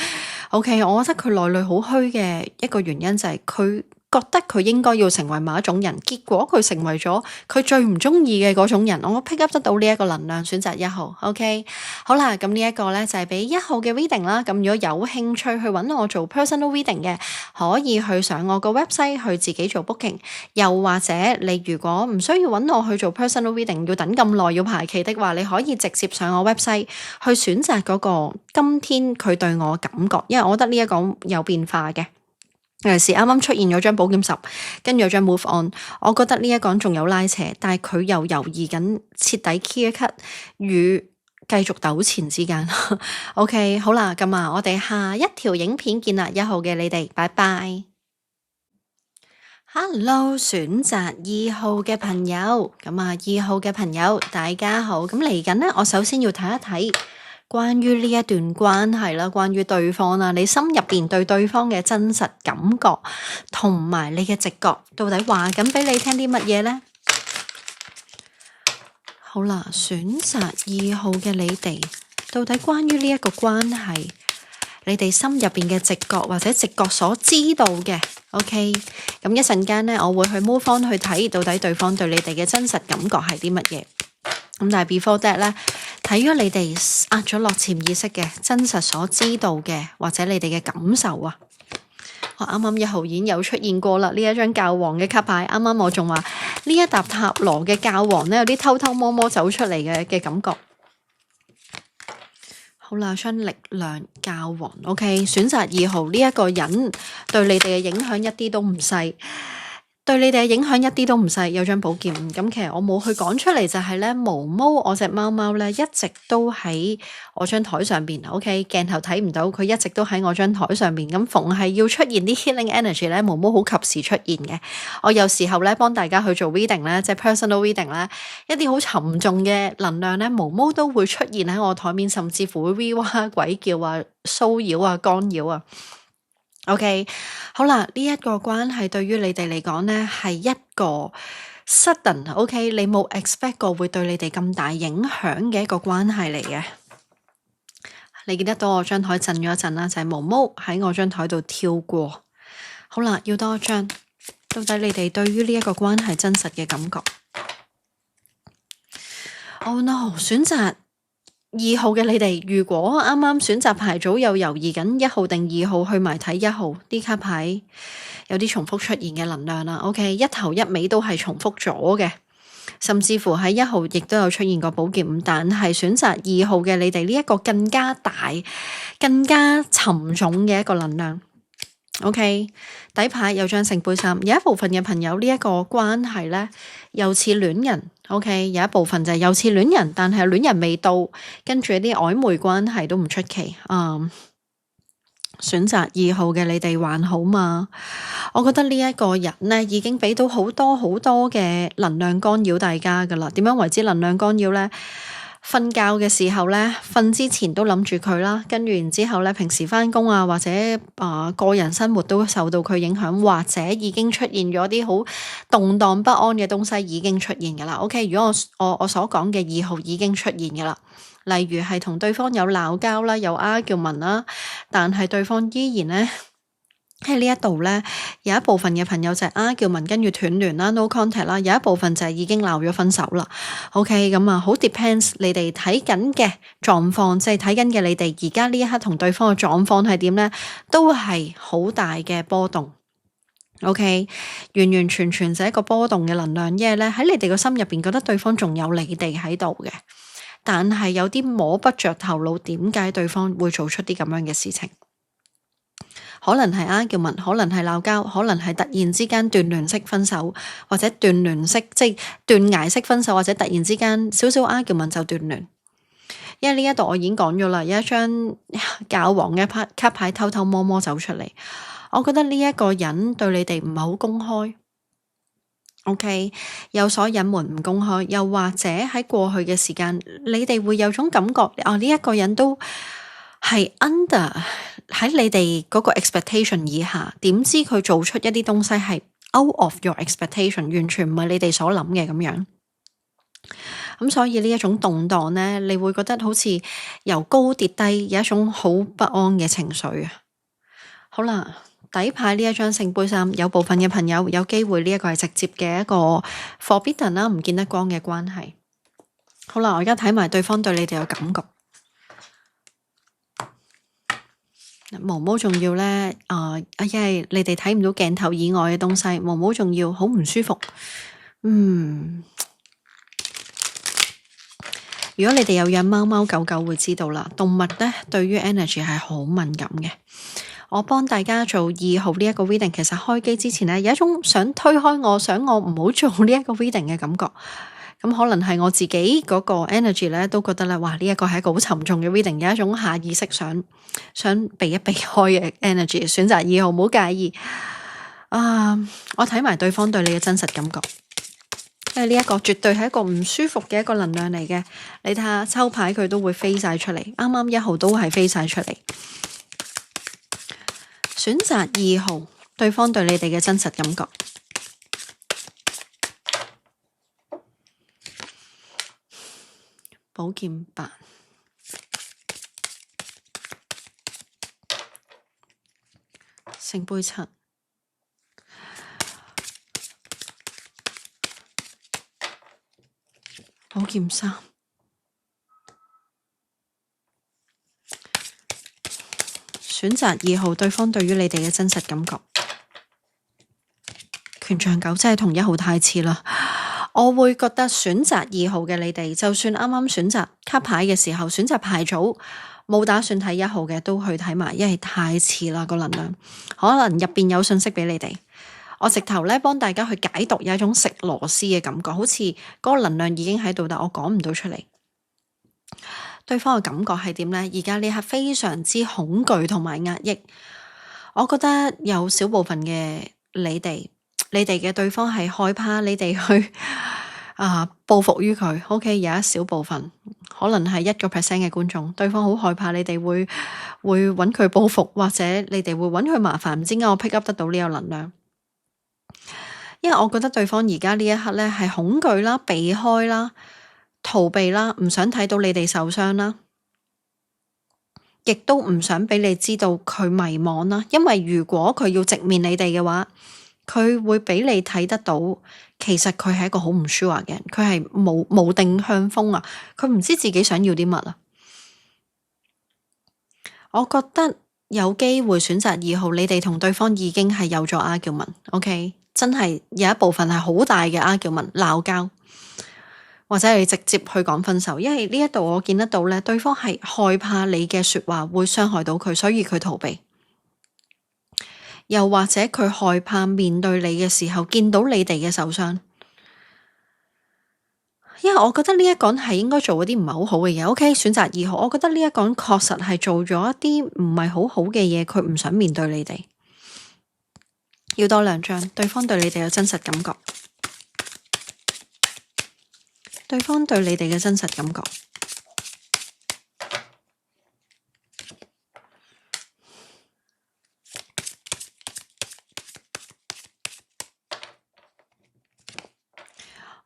OK， 我覺得佢內裏好虛嘅一個原因就係佢覺得佢應該要成為某一種人，結果佢成為咗佢最唔中意嘅嗰種人。我 pick up 得到呢一個能量，選擇1號。OK， 好啦，咁呢一個咧就係俾1號嘅 reading 啦。咁如果有興趣去揾我做 personal reading 嘅，可以去上我個 website 去自己做 booking。又或者你如果唔需要揾我去做 personal reading， 要等咁耐要排期的話，你可以直接上我 website 去選擇嗰個今天佢對我嘅感覺，因為我覺得呢一個有變化嘅。尤其是啱啱出現咗張寶劍10，跟住有張 move on， 我覺得呢一個人仲有拉扯，但係佢又猶豫緊徹底 clear cut 與繼續糾纏之間。OK， 好啦，咁我哋下一條影片見啦，1號嘅你哋，拜拜。Hello， 選擇2號嘅朋友，咁2號嘅朋友大家好，咁嚟緊呢，我首先要睇一睇關於呢一段關係啦，關於對方啦，你心入邊對對方嘅真實感覺，同埋你嘅直覺，到底話緊俾你聽啲乜嘢呢？好啦，選擇2號嘅你哋，到底關於呢一個關係，你哋心入邊嘅直覺或者直覺所知道嘅 ，OK， 咁一陣間呢，我會去 move on 去睇到底對方對你哋嘅真實感覺係啲乜嘢。咁但係 before that 咧，睇咗你哋壓咗落潛意識嘅真實所知道嘅，或者你哋嘅感受啊。啱啱1號已經有出現過啦，呢一張教皇嘅卡牌，啱啱我仲話呢一沓塔羅嘅教皇呢，有啲偷偷摸摸走出嚟嘅感覺。好啦，張力量教皇 ，OK， 選擇2號呢一個人對你哋嘅影響一啲都唔細。對你哋嘅影響一啲都唔細，有張寶劍。咁其實我冇去講出嚟，就係咧毛毛，我隻貓貓咧一直都喺我張台上邊。OK， 鏡頭睇唔到，佢一直都喺我張台上邊。咁逢係要出現啲 healing energy 咧，毛毛好及時出現嘅。我有時候咧幫大家去做 reading 咧，即係 personal reading 咧，一啲好沉重嘅能量咧，毛毛都會出現喺我台面，甚至乎會 wee 哇鬼叫啊、騷擾啊、干擾啊。OK， 好啦，呢一個關係對於你哋嚟講呢係一個 sudden，OK， 你冇 expect 過會對你哋咁大影響嘅一個關係嚟嘅。你記得到我張台震咗一陣啦，就係毛毛喺我張台度跳過。好啦，要多一張，到底你哋對於呢一個關係真實嘅感覺？Oh no， 選擇2號嘅你哋，如果啱啱選擇牌組又猶豫緊1號定2號，去埋睇1號啲卡牌，有啲重複出現嘅能量啦。OK， 一頭一尾都係重複咗嘅，甚至乎喺1號亦都有出現過寶劍5，但係選擇2號嘅你哋呢一個更加大、更加沉重嘅一個能量。OK， 底牌有張聖杯3，有一部分嘅朋友呢一個關係呢，又似戀人。OK， 有一部分就係又似戀人，但係戀人未到，跟住一啲曖昧關係都唔出奇。選擇2號嘅你哋還好嘛？我覺得呢一個人呢，已經俾到好多好多嘅能量干擾大家噶啦。點樣為之能量干擾呢？瞓覺嘅時候呢，瞓之前都諗住佢啦，跟住然之後呢，平時返工啊或者個人生活都受到佢影響，或者已經出現咗啲好動盪不安嘅東西已經出現噶啦。OK， 如果我所講嘅2號已經出現噶啦，例如係同對方有鬧交啦，有argument啦，但係對方依然呢。喺呢一度呢，有一部分嘅朋友就係argument跟住斷聯啦 ，no contact 啦，有一部分就係已經鬧咗分手啦。OK， 咁啊，好 depends 你哋睇緊嘅狀況，即係睇緊嘅你哋而家呢一刻同對方嘅狀況係點呢？都係好大嘅波動。OK， 完完全全就係一個波動嘅能量，因為呢喺你哋個心入邊覺得對方仲有你哋喺度嘅，但係有啲摸不着頭腦，點解對方會做出啲咁樣嘅事情？可能係argument，可能係鬧交，可能係突然之間斷聯式分手，或者斷聯式即係斷崖式分手，或者突然之間少少 argument 就斷聯。因為呢一度我已經講咗啦，有一張教皇嘅卡牌偷偷摸摸走出嚟，我覺得呢一個人對你哋唔係好公開。OK， 有所隱瞞唔公開，又或者喺過去嘅時間，你哋會有種感覺，呢一個人都係 under 喺你哋嗰個 expectation 以下，點知佢做出一啲東西係 out of your expectation， 完全唔係你哋所諗嘅咁樣。咁所以呢一種動盪呢，你會覺得好似由高跌低，有一種好不安嘅情緒啊。好啦，底牌呢一張聖杯3，有部分嘅朋友有機會呢一個係直接嘅一個 forbidden 啦，唔見得光嘅關係。好啦，我而家睇埋對方對你哋嘅感覺。毛毛仲要呢，因為你哋睇唔到鏡頭以外嘅東西，毛毛仲要好唔舒服。如果你哋有養貓貓狗狗會知道啦，動物呢對於 energy 係好敏感嘅。我幫大家做2號呢一個 reading，其實開機之前呢，有一種想推開我，想我唔好做呢一個 reading 嘅感覺。咁可能係我自己嗰個 energy 咧，都覺得咧，哇！呢一個係一個好沉重嘅 reading，有一種下意識想避一避開嘅 energy。選擇2號，唔好介意。我睇埋對方對你嘅真實感覺，因為呢一個絕對係一個唔舒服嘅一個能量嚟嘅。你睇下抽牌佢都會飛晒出嚟，啱啱1號都係飛晒出嚟。選擇2號，對方對你哋嘅真實感覺。寶劍8，聖杯7，寶劍3，選擇2號，對方對於你哋嘅真實感覺。權杖9真係同1號太似啦。我會覺得選擇2號嘅你哋，就算啱啱選擇卡牌嘅時候，選擇牌組冇打算睇1號嘅，都去睇埋，因為太似啦個能量，可能入邊有信息俾你哋。我直頭咧幫大家去解讀，有一種食螺絲嘅感覺，好似嗰個能量已經喺度，但我講唔到出嚟。對方嘅感覺係點呢？而家呢刻非常之恐懼同埋壓抑。我覺得有少部分嘅你哋嘅對方係害怕你哋去報復於佢。OK， 有一小部分可能係1% 嘅觀眾，對方好害怕你哋會揾佢報復，或者你哋會揾佢麻煩。唔知點解我 pick up 得到呢個能量，因為我覺得對方而家呢一刻呢係恐懼啦、避開啦、逃避啦，唔想睇到你哋受傷啦，亦都唔想俾你知道佢迷惘啦。因為如果佢要直面你哋嘅話，佢會俾你睇得到，其實佢係一個好唔 sure 嘅人，佢係無定向風啊，佢唔知自己想要啲乜啊。我覺得有機會選擇2號，你哋同對方已經係有咗 argument，OK，真係有一部分係好大嘅 argument，鬧交，或者係直接去講分手。因為呢一度我見得到咧，對方係害怕你嘅說話會傷害到佢，所以佢逃避。又或者佢害怕面對你嘅時候見到你哋嘅受傷，因為我覺得呢一個人係應該做嗰啲唔係好好嘅嘢。OK， 選擇2號，我覺得呢一個人確實係做咗一啲唔係好好嘅嘢，佢唔想面對你哋。要多2張，對方對你哋有真實感覺，對方對你哋嘅真實感覺。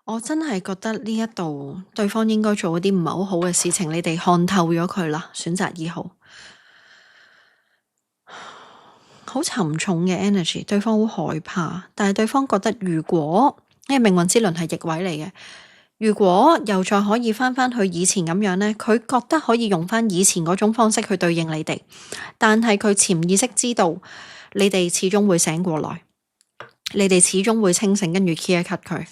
我真係覺得呢一度對方應該做一啲唔係好好嘅事情，你哋看透咗佢啦。選擇2號，好沉重嘅 energy， 對方好害怕，但係對方覺得如果因為命運之輪係逆位嚟嘅，如果又再可以翻去以前咁樣呢，佢覺得可以用翻以前嗰種方式去對應你哋，但係佢潛意識知道你哋始終會醒過來，你哋始終會清醒，跟住 clear cut 佢。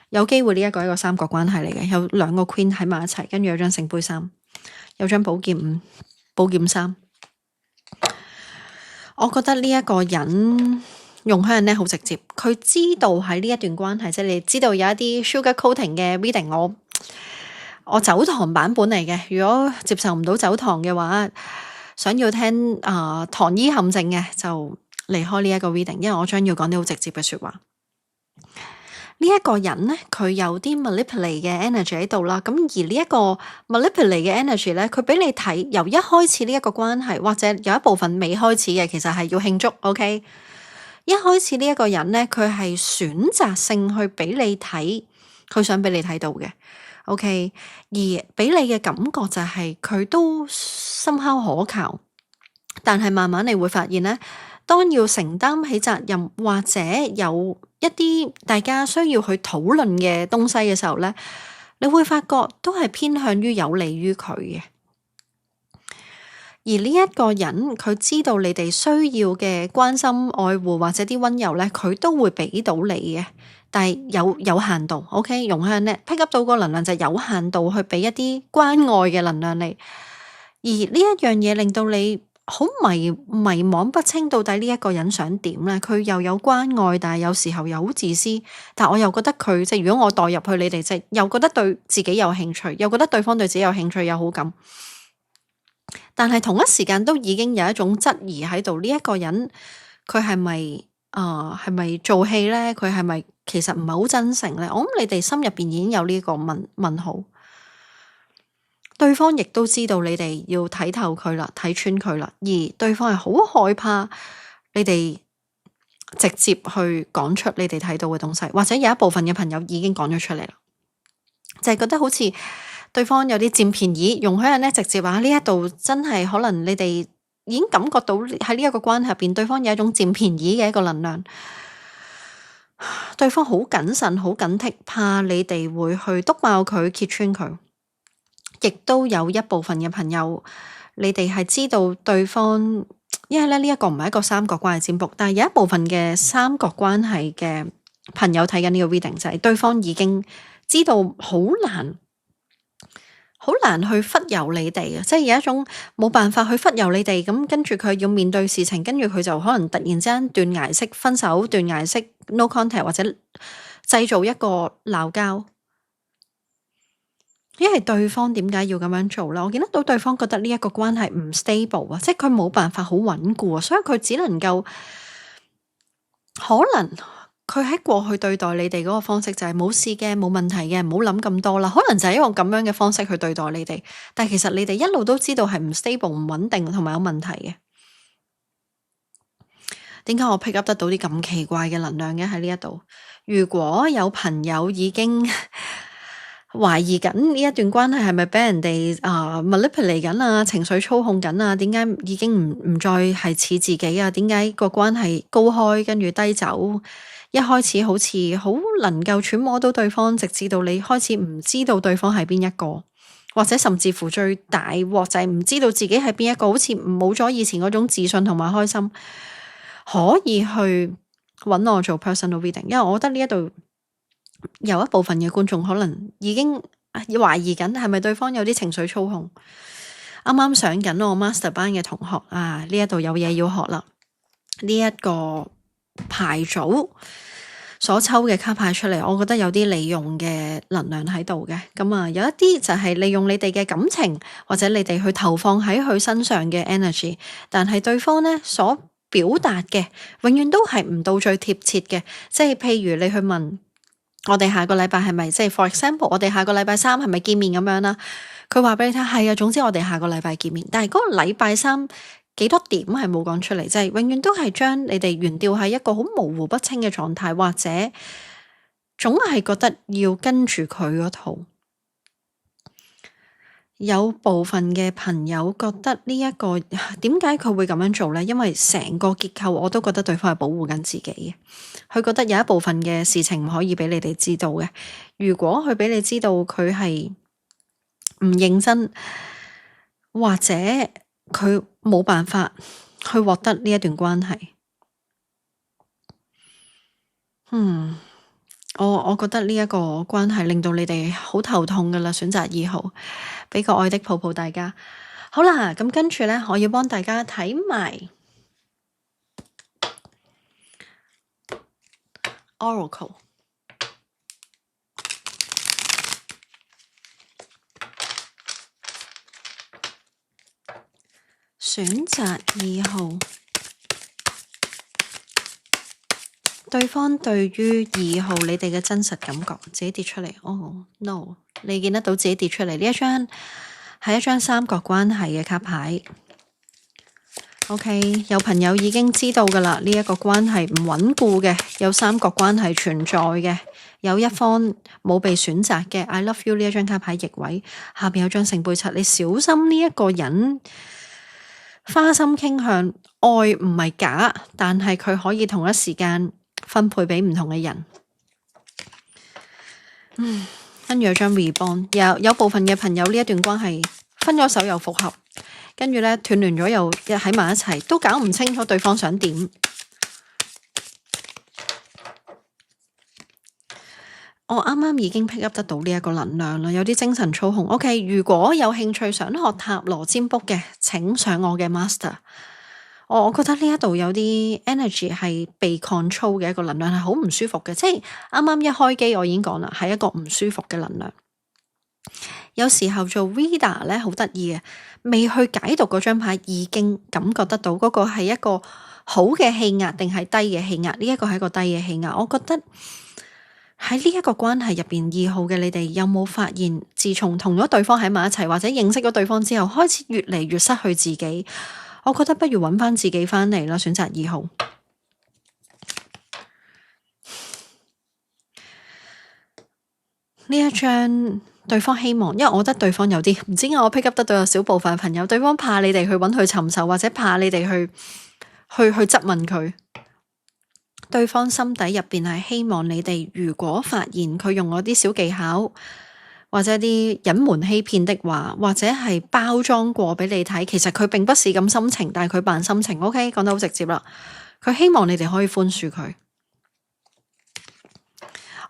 有機會呢一個係一個三角關係嚟嘅，有2個 queen 喺埋一齊，跟住有張聖杯3，有張寶劍5、寶劍3。我覺得呢一個人用香呢好直接，佢知道喺呢一段關係，即係你知道有一啲 sugar coating 嘅 reading，我走堂版本嚟嘅。如果接受唔到走堂嘅話，想要聽糖衣陷阱嘅就離開呢一個 reading，因為我將要講啲好直接嘅說話。呢一個人呢，佢有啲 manipulate 嘅 energy 喺度啦。咁而呢一個 manipulate 嘅 energy 呢，佢俾你睇由一開始呢一個關係，或者有一部分未開始嘅，其實係要慶祝。OK，一開始呢一個人呢，佢係選擇性去俾你睇，佢想俾你睇到嘅。OK，而俾你嘅感覺就係佢都深刻可靠，但係慢慢你會發現呢，當要承擔起責任或者有一啲大家需要去討論嘅東西嘅時候呢，你會發覺都係偏向於有利於佢嘅。而呢一個人佢知道你哋需要嘅關心愛護或者啲溫柔呢，佢都會俾到你嘅，但係有限度。OK， 容向呢 pick up 到個能量就有限度去俾一啲關愛嘅能量你，而呢一樣嘢令到你好迷惘不清，到底呢一個人想點呢？佢又有關愛，但係有時候又好自私。但我又覺得佢即係如果我代入去你哋，即係又覺得對自己有興趣，又覺得對方對自己有興趣有好感，但係同一時間都已經有一種質疑喺度。呢一個人佢係咪做戲呢？佢係咪其實唔係好真誠呢？我諗你哋心入邊已經有呢個問號。對方亦都知道你哋要睇透佢啦，睇穿佢啦，而對方係好害怕你哋直接去講出你哋睇到嘅東西，或者有一部分嘅朋友已經講咗出嚟啦，就係覺得好似對方有啲佔便宜，容許人呢直接話呢一度真係可能你哋已經感覺到喺呢一個關係入邊，對方有一種佔便宜嘅一個能量，對方好謹慎、好警惕，怕你哋會去篤爆佢、揭穿佢。亦都有一部分嘅朋友，你哋係知道對方因為咧呢一個唔係一個三角關係占卜，但係有一部分嘅三角關係嘅朋友睇緊呢個 reading 就係對方已經知道好難去忽悠你哋嘅，即係有一種冇辦法去忽悠你哋，咁跟住佢要面對事情，跟住佢就可能突然之間斷崖式分手、斷崖式 no contact 或者製造一個鬧交。因為對方點解要咁樣做啦？我見得到對方覺得呢一個關係唔 stable 啊，即係佢冇辦法好穩固啊，所以佢只能夠可能佢喺過去對待你哋嗰個方式就係冇事嘅、冇問題嘅，唔好諗咁多啦。可能就係用咁樣嘅方式去對待你哋，但係其實你哋一路都知道係唔 stable、唔穩定同埋有問題嘅。點解我 pick up 得到啲咁奇怪嘅能量嘅喺呢一度？如果有朋友已經懷疑緊呢一段關係係咪俾人哋manipulate緊啊，情緒操控緊啊？點解已經唔再係似自己啊？點解個關係高開跟住低走？一開始好似好能夠揣摩到對方，直至到你開始唔知道對方係邊一個，或者甚至乎最大鑊就係唔知道自己係邊一個，好似冇咗以前嗰種自信同埋開心，可以去揾我做 personal reading，因為我覺得呢一度有一部分嘅觀眾可能已經懷疑緊係咪對方有啲情緒操控。啱啱上緊我 master 班嘅同學啊，呢一度有嘢要學啦。呢一個牌組所抽嘅卡牌出嚟，我覺得有啲利用嘅能量喺度嘅。咁啊，有一啲就係利用你哋嘅感情，或者你哋去投放喺佢身上嘅 energy， 但係對方呢所表達嘅永遠都係唔到最貼切嘅。即係譬如你去問我哋下個禮拜係咪，即係 for example 我哋下個禮拜3係咪見面咁樣啦？佢話俾你聽係啊，總之我哋下個禮拜見面，但係嗰個禮拜3幾多點係冇講出嚟，即係永遠都係將你哋懸吊喺一個好模糊不清嘅狀態，或者總係覺得要跟住佢嗰套。有部分嘅朋友覺得呢一個點解佢會咁樣做呢？因為成個結構我都覺得對方係保護緊自己嘅。佢覺得有一部分嘅事情唔可以俾你哋知道嘅。如果佢俾你知道佢係唔認真，或者佢冇辦法去獲得呢一段關係，我覺得呢一個關係令到你哋好頭痛噶啦。選擇2號，俾個愛的抱抱大家。好啦，咁跟住呢，我要幫大家睇埋 Oracle。選擇2號。對方對於2號你哋嘅真實感覺，自己跌出嚟。no， 你見得到自己跌出嚟。呢一張係一張三角關係嘅卡牌。OK， 有朋友已經知道噶啦，呢一個關係唔穩固嘅，有三角關係存在嘅，有一方冇被選擇嘅。I love you 呢一張卡牌逆位，下邊有張聖杯七，你小心呢一個人花心傾向，愛唔係假，但係佢可以同一時間分配俾唔同嘅人。跟住有張 Reborn， 有部分嘅朋友呢一段關係分咗手又復合，跟住咧斷聯咗又喺埋一齊，都搞唔清楚對方想點。我啱啱已經 pick up 得到呢一個能量啦，有啲精神操控。OK， 如果有興趣想學塔羅占卜嘅，請上我嘅 master。我覺得呢一度有啲 energy 係被 control 嘅一個能量，係好唔舒服嘅。即係啱啱一開機我已經講啦，係一個唔舒服嘅能量。有時候做 reader 咧好得意嘅，未去解讀嗰張牌已經感覺得到嗰個係一個好嘅氣壓定係低嘅氣壓。呢一個係一個低嘅氣壓。我覺得喺呢一個關係入邊，2號嘅你哋有冇發現，自從同咗對方喺埋一齊或者認識咗對方之後，開始越嚟越失去自己。我覺得不如揾翻自己翻嚟啦，選擇2號。呢一張對方希望，因為我覺得對方有啲唔知點解我 pick up 得到有少部分朋友，對方怕你哋去揾佢尋仇，或者怕你哋去質問佢。對方心底入邊係希望你哋，如果發現佢用咗啲小技巧，或者啲隱瞞欺騙的話，或者係包裝過俾你睇，其實佢並不是咁深情，但係佢扮深情。OK， 講得好直接啦。佢希望你哋可以寬恕佢。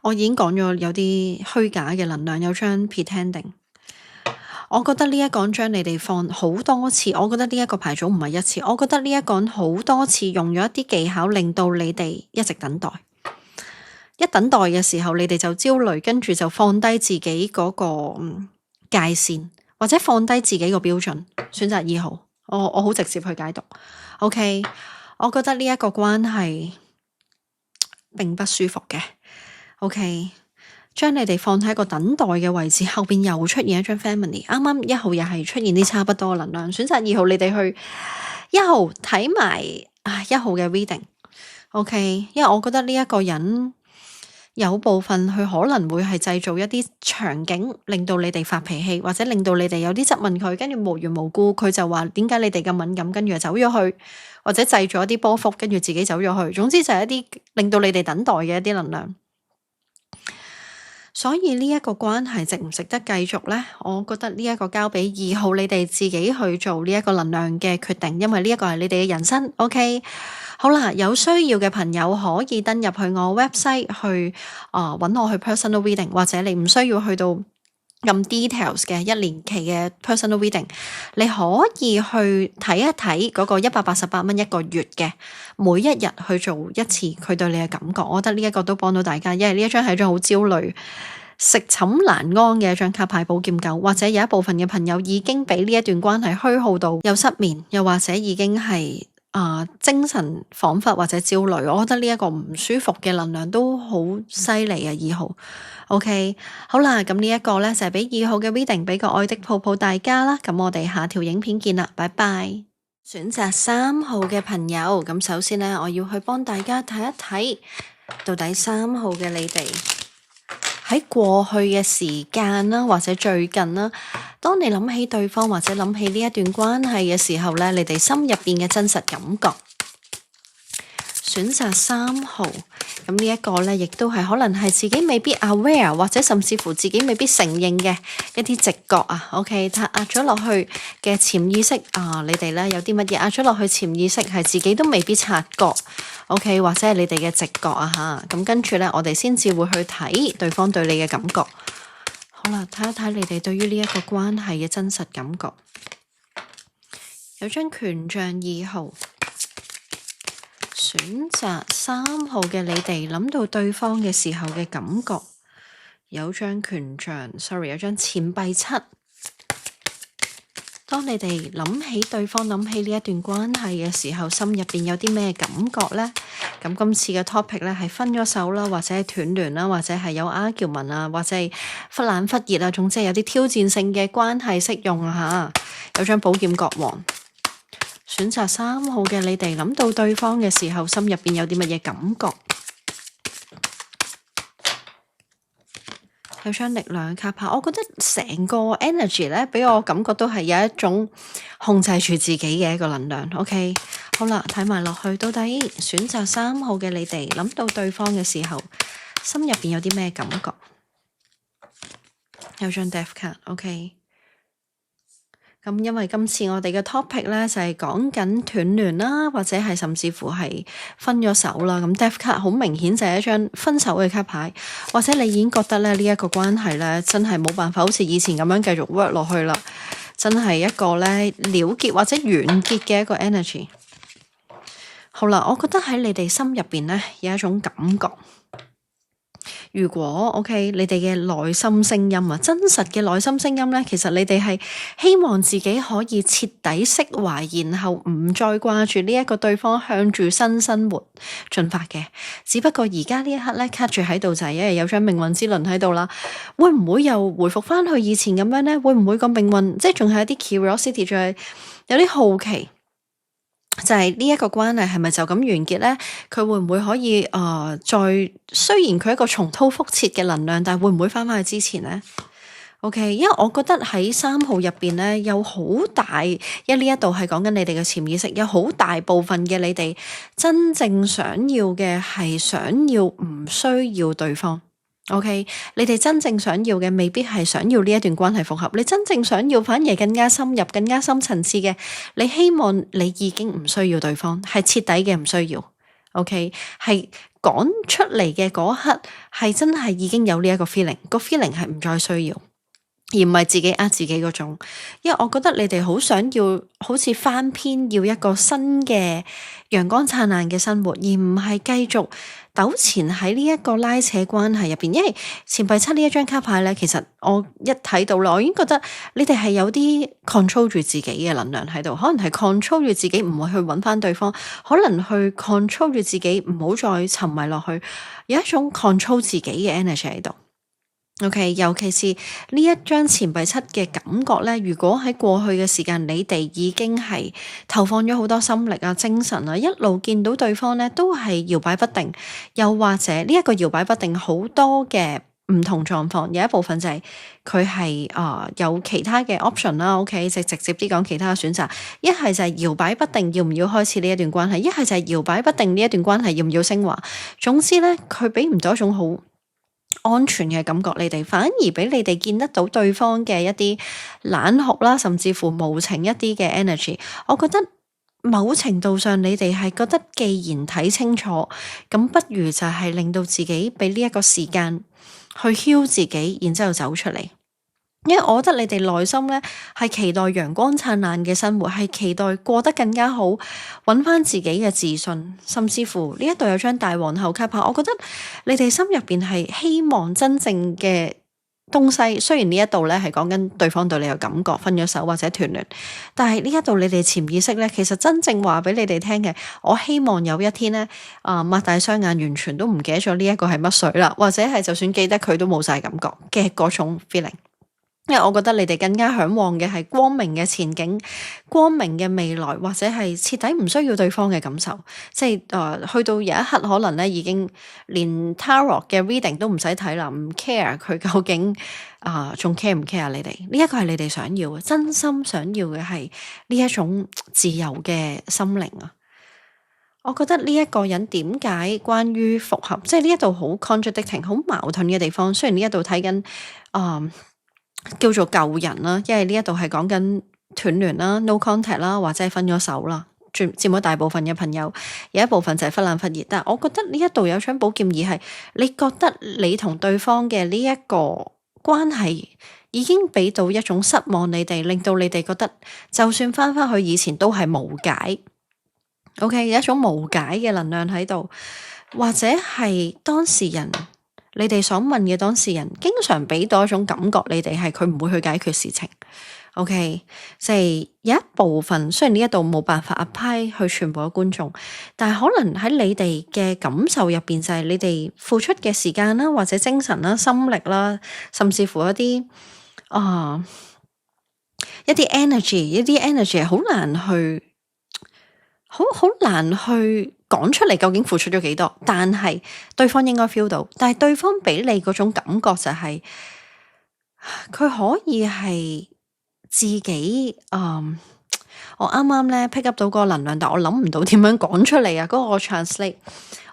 我已經講咗有啲虛假嘅能量，有張 pretending。我覺得呢一個人將你哋放好多次，我覺得呢一個牌組唔係一次，我覺得呢一個人好多次用咗一啲技巧，令到你哋一直等待。一等待嘅時候，你哋就焦慮，跟住就放低自己嗰個界線，或者放低自己個標準，選擇2號。我好直接去解讀。OK， 我覺得呢一個關係並不舒服嘅。OK， 將你哋放喺一個等待嘅位置，後邊又出現一張 family， 啱啱1號又係出現啲差不多嘅能量，選擇2號，你哋去1號睇埋1號嘅 reading。OK， 因為我覺得呢一個人有部分佢可能會係製造一啲場景，令到你哋發脾氣，或者令到你哋有啲質問佢，跟住無緣無故佢就話點解你哋咁敏感，跟住就走咗去，或者製咗一啲波幅，跟住自己走咗去。總之就係一啲令到你哋等待嘅一啲能量。所以呢一個關係值唔值得繼續呢？我覺得呢一個交俾2號，你哋自己去做呢一個能量嘅決定，因為呢一個係你哋嘅人生。OK。好啦，有需要嘅朋友可以登入去我 website 去揾我去 personal reading， 或者你唔需要去到咁 details 嘅1年期嘅 personal reading， 你可以去睇一睇嗰個188蚊1個月嘅，每一日去做一次佢對你嘅感覺。我覺得呢一個都幫到大家，因為呢一張係一張好焦慮、食寢難安嘅一張卡牌寶劍9，或者有一部分嘅朋友已經俾呢一段關係虛耗到有失眠，又或者已經係精神恍惚或者焦慮。我覺得呢一個唔舒服嘅能量都好犀利啊！2號 OK， 好啦，咁呢一個呢就係俾2號嘅 reading， 俾個愛的抱抱大家啦。咁我哋下條影片見啦，拜拜。選擇3號嘅朋友，咁首先呢，我要去幫大家睇一睇到底3號嘅你哋喺過去嘅時間啦，或者最近啦，當你諗起對方或者諗起呢一段關係嘅時候呢，你哋心入邊嘅真實感覺。選擇3號，咁呢一個呢，亦都係可能係自己未必 aware， 或者甚至乎自己未必承認嘅一啲直覺啊。OK， 壓咗落去嘅潛意識你哋呢有啲乜嘢壓咗落去潛意識，係自己都未必察覺。OK， 或者係你哋嘅直覺吓，咁跟住呢，我哋先至會去睇對方對你嘅感覺。好啦，睇一睇你哋對於呢一個關係嘅真實感覺。有張權杖2號。選擇3號嘅你哋諗到對方嘅時候嘅感覺，有張權杖，有張錢幣7。當你哋諗起對方，諗起呢一段關係嘅時候，心入邊有啲咩感覺呢？咁今次嘅 topic 咧係分咗手啦，或者係斷聯啦，或者係有 argument 啊，或者係忽冷忽熱啊，總之係有啲挑戰性嘅關係適用啊吓。有張寶劍國王。選擇3號嘅你哋諗到對方嘅時候，心入邊有啲乜嘢感覺？有張力量卡牌，我覺得成個 energy 咧，俾我感覺都係有一種控制住自己嘅一個能量。OK， 好啦，睇埋落去，到底選擇3號嘅你哋諗到對方嘅時候，心入邊有啲咩感覺？有張 Death card，OK。咁因為今次我哋嘅 topic 咧就係講緊斷聯啦，或者係甚至乎係分咗手啦。咁 Death card 好明顯就係一張分手嘅卡牌，或者你已經覺得咧呢一個關係咧真係冇辦法好似以前咁樣繼續 work 落去啦，真係一個咧了結或者完結嘅一個 energy。好啦，我覺得喺你哋心入邊咧有一種感覺。如果 OK， 你哋嘅內心聲音啊，真實嘅內心聲音呢，其實你哋係希望自己可以徹底釋懷，然後唔再掛住呢一個對方，向住新生活進發嘅。只不過而家呢一刻呢，卡住喺度就係因為有張命運之輪喺度啦。會唔會又回復翻去以前咁樣呢？會唔會個命運即係仲係一啲 curiosity， 仲係有啲好奇？就係呢一個關係係咪就咁完結呢？佢會唔會可以再雖然佢一個重蹈覆轍嘅能量，但係會唔會翻返去之前呢？ OK， 因為我覺得喺3號入邊呢，有好大，因為呢一度係講緊你哋嘅潛意識，有好大部分嘅你哋真正想要嘅係想要唔需要對方。OK，你哋真正想要嘅未必係想要呢一段關係復合，你真正想要反而係更加深入、更加深層次嘅。你希望你已經唔需要對方，係徹底嘅唔需要。OK，係講出嚟嘅嗰刻係真係已經有呢一個 feeling，個 feeling 係唔再需要，而唔係自己呃自己嗰種。因為我覺得你哋好想要好似翻篇，要一個新嘅陽光燦爛嘅生活，而唔係繼續糾纏喺呢一個拉扯關係入邊。因為錢幣七呢一張卡牌咧，其實我一睇到啦，我已經覺得你哋係有啲 control 住自己嘅能量喺度，可能係 control 住自己唔會去揾翻對方，可能去 control 住自己唔好再沉迷落去，有一種 control 自己嘅 energy 喺度。OK，尤其是呢一張錢幣七嘅感覺咧，如果喺過去嘅時間，你哋已經係投放咗好多心力啊、精神啊，一路見到對方咧都係搖擺不定，又或者呢一個搖擺不定好多嘅唔同狀況，有一部分就係佢係有其他嘅 option 啦，OK，就直接啲講其他嘅選擇，一係就係搖擺不定要唔要開始呢一段關係，一係就係搖擺不定呢一段關係要唔要升華，總之咧佢俾唔到一種好安全嘅感覺，你哋反而俾你哋見得到對方嘅一啲冷酷啦，甚至乎無情一啲嘅 energy。我覺得某程度上，你哋係覺得既然睇清楚，咁不如就係令到自己俾呢一個時間去 heal 自己，然之後走出嚟。因為我覺得你哋內心咧係期待陽光燦爛嘅生活，係期待過得更加好，揾翻自己嘅自信，甚至乎呢一度有張大皇后卡牌，我覺得你哋心入邊係希望真正嘅東西。雖然呢一度咧係講緊對方對你有感覺，分咗手或者斷聯，但係呢一度你哋潛意識咧，其實真正話俾你哋聽嘅，我希望有一天咧，擘大雙眼，完全都唔記得咗呢一個係乜水啦，或者係就算記得佢都冇晒感覺嘅嗰種 feeling。因為我覺得你哋更加向往嘅係光明嘅前景、光明嘅未來，或者係徹底唔需要對方嘅感受。即係去到有一刻可能咧已經連 Tarot 嘅 reading 都唔使睇啦，唔 care 佢究竟仲 care 唔 care 你哋？呢一個係你哋想要嘅，真心想要嘅係呢一種自由嘅心靈啊！我覺得呢一個人點解關於復合，即係呢一度好 contradicting、好矛盾嘅地方。雖然呢一度睇緊叫做舊人啦，因為呢一度係講緊斷聯啦、no contact 啦，或者係分咗手啦，佔咗大部分嘅朋友，有一部分就係忽冷忽熱。但係我覺得呢一度有張寶劍二係，你覺得你同對方嘅呢一個關係已經俾到一種失望，你哋令到你哋覺得就算翻返去以前都係無解。OK， 有一種無解嘅能量喺度，或者係當事人。你哋所問嘅當事人，經常俾到一種感覺，你哋係佢唔會去解決事情。OK，即係有一部分，雖然呢一度冇辦法 apply 去全部嘅觀眾，但係可能喺你哋嘅感受入邊，就係你哋付出嘅時間啦，或者精神啦、心力啦，甚至乎一啲energy，一啲 energy 係好難去，好難去講出嚟究竟付出咗幾多，但係對方應該 feel 到，但係對方俾你嗰種感覺就係佢可以係自己我啱啱咧 pick up 到嗰個能量，但我諗唔到點樣講出嚟啊！嗰個 translate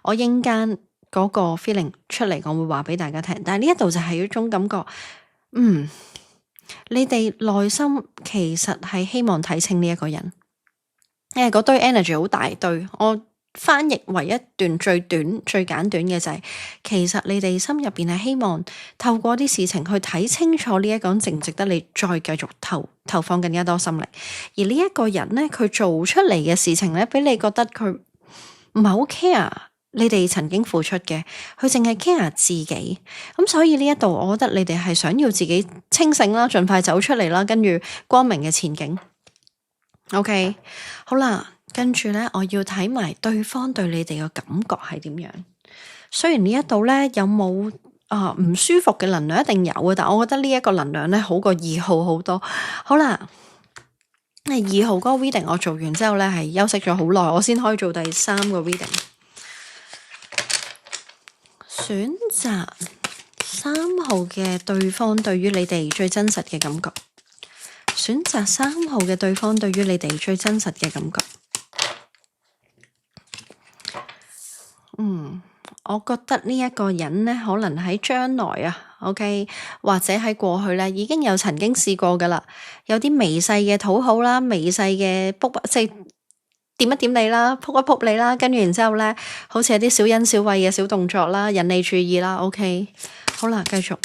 我應間嗰個 feeling 出嚟，我會話俾大家聽。但係呢一度就係一種感覺，你哋內心其實係希望睇清呢一個人。因為嗰堆 energy 好大堆，我翻譯為一段最短、最簡短嘅就係，其實你哋心入邊係希望透過啲事情去睇清楚呢一個人值唔值得你再繼續投放更加多心力，而呢一個人咧，佢做出嚟嘅事情咧，俾你覺得佢唔係好 care 你哋曾經付出嘅，佢淨係 care 自己。咁所以呢一度，我覺得你哋係想要自己清醒啦，盡快走出嚟啦，跟住光明嘅前景。OK， 好啦，跟住咧，我要睇埋對方對你哋嘅感覺係點樣。雖然呢一度咧有冇唔舒服嘅能量，一定有嘅，但我覺得呢一個能量咧好過2號好多。好啦，2號嗰個 reading 我做完之後咧係休息咗好耐，我先可以做第3個 reading。選擇3號嘅對方對於你哋最真實嘅感覺。選擇3號嘅對方對於你哋最真實嘅感覺。我覺得呢一個人呢，可能喺將來啊，OK，或者喺過去呢，已經有曾經試過噶啦，有啲微細嘅討好啦，微細嘅即係點一點你啦，撲一撲你啦，跟住然之後呢，好似有啲小恩小惠嘅小動作啦，引你注意啦，OK，好啦，繼續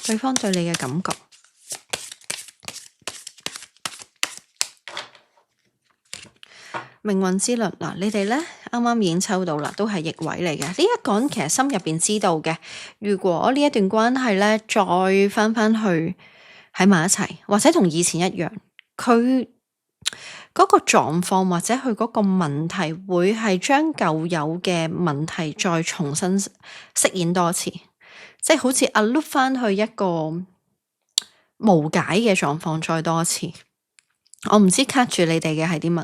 對方對你嘅感覺。命運之輪嗱，你哋呢啱啱已經抽到啦，都係逆位嚟嘅。呢一個人其實心入邊知道嘅，如果呢一段關係呢再翻返去喺埋一齊，或者同以前一樣，佢嗰個狀況或者佢嗰個問題會係將舊有嘅問題再重新飾演多次，即係好似loop 翻去一個無解嘅狀況再多次。我唔知卡住你哋嘅係啲乜，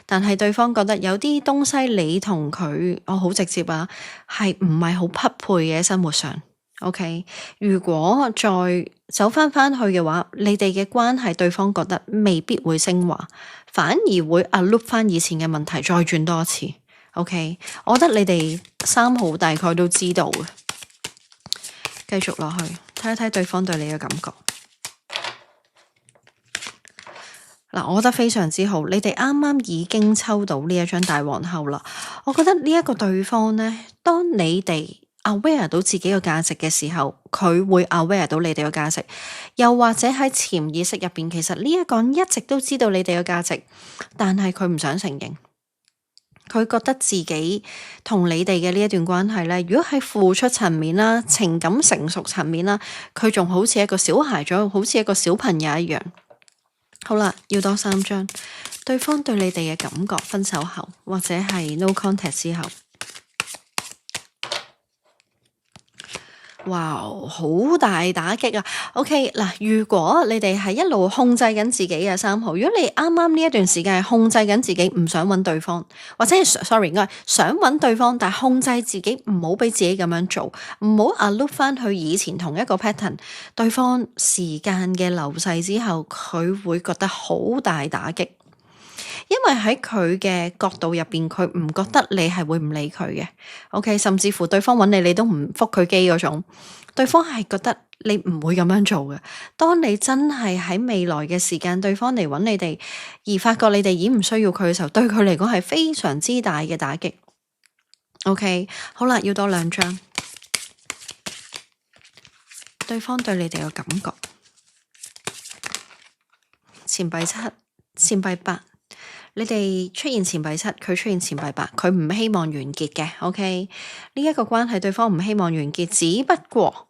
但係對方覺得有啲東西你同佢，我好直接啊，係唔係好匹配嘅生活上。OK， 如果再走翻去嘅話，你哋嘅關係對方覺得未必會升華，反而會loop 翻以前嘅問題再轉多次。OK， 我覺得你哋3號大概都知道嘅，繼續落去睇一睇對方對你嘅感覺。嗱，我覺得非常之好，你哋啱啱已經抽到呢一張大皇后啦。我覺得呢一個對方呢，當你哋 aware 到自己嘅價值嘅時候，佢會 aware 到你哋嘅價值，又或者喺潛意識入邊，其實呢一個人一直都知道你哋嘅價值，但係佢唔想承認，佢覺得自己同你哋嘅呢一段關係呢，如果喺付出層面啦、情感成熟層面啦，佢仲好似一個小孩咗，好似一個小朋友一樣。好啦，要多3張，對方對你哋嘅感覺，分手後或者係 no contact 之後，哇，好大打擊啊 ！OK， 嗱，如果你哋係一路控制緊自己嘅3號，如果你啱啱呢一段時間係控制緊自己唔想揾對方，或者係 sorry， 我係想揾對方，但係控制自己唔好俾自己咁樣做，唔好loop 翻去以前同一個 pattern。對方時間嘅流逝之後，佢會覺得好大打擊，因為喺佢嘅角度入邊，佢唔覺得你係會唔理佢嘅。OK， 甚至乎對方揾你，你都唔覆佢機嗰種。對方係覺得你唔會咁樣做嘅。當你真係喺未來嘅時間，對方嚟揾你哋，而發覺你哋已經唔需要佢嘅時候，對佢嚟講係非常之大嘅打擊。OK， 好啦，要多2張，對方對你哋嘅感覺，錢幣7、錢幣8。你哋出現錢幣7，佢出現錢幣8，佢唔希望完結嘅。OK， 呢一個關係對方唔希望完結，只不過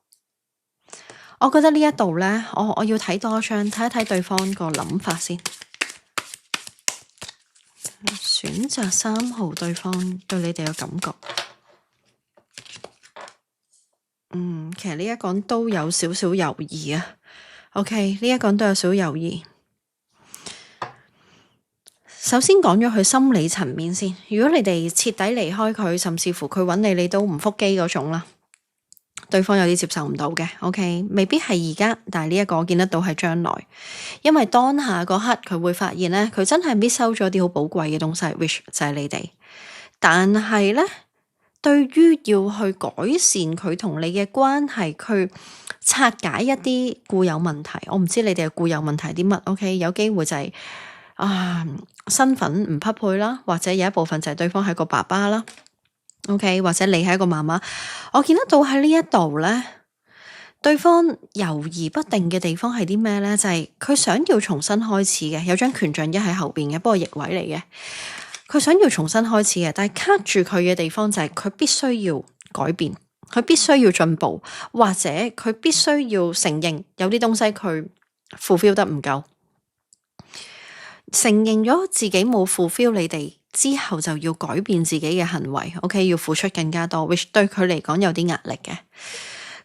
我覺得呢一度呢，我要睇多張，睇一睇對方個諗法先。選擇3號，對方對你哋嘅感覺，其實呢一個人都有少少猶豫啊。OK， 呢一個人都有少少猶豫。首先講咗佢心理層面先，如果你哋徹底離開佢，甚至乎佢揾你，你都唔覆機嗰種啦，對方有啲接受唔到嘅。OK， 未必係而家，但係呢一個我見得到係將來，因為當下嗰刻佢會發現呢，佢真係 miss 收咗啲好寶貴嘅東西 ，which 就係你哋。但係呢，對於要去改善佢同你嘅關係，去拆解一啲固有問題，我唔知你哋嘅固有問題係啲乜。OK， 有機會就係身份唔匹配啦，或者有一部分就係對方係個爸爸啦。OK， 或者你係一個媽媽。我見得到喺呢一度呢，對方猶豫不定嘅地方係啲咩呢？就係佢想要重新開始嘅，有張權杖1喺後邊嘅，不過逆位嚟嘅。佢想要重新開始嘅，但係卡住佢嘅地方就係佢必須要改變，佢必須要進步，或者佢必須要承認有啲東西佢 fulfill 得唔夠。承認咗自己冇 fulfill 你哋之後，就要改變自己嘅行為。OK， 要付出更加多 which 對佢嚟講有啲壓力嘅。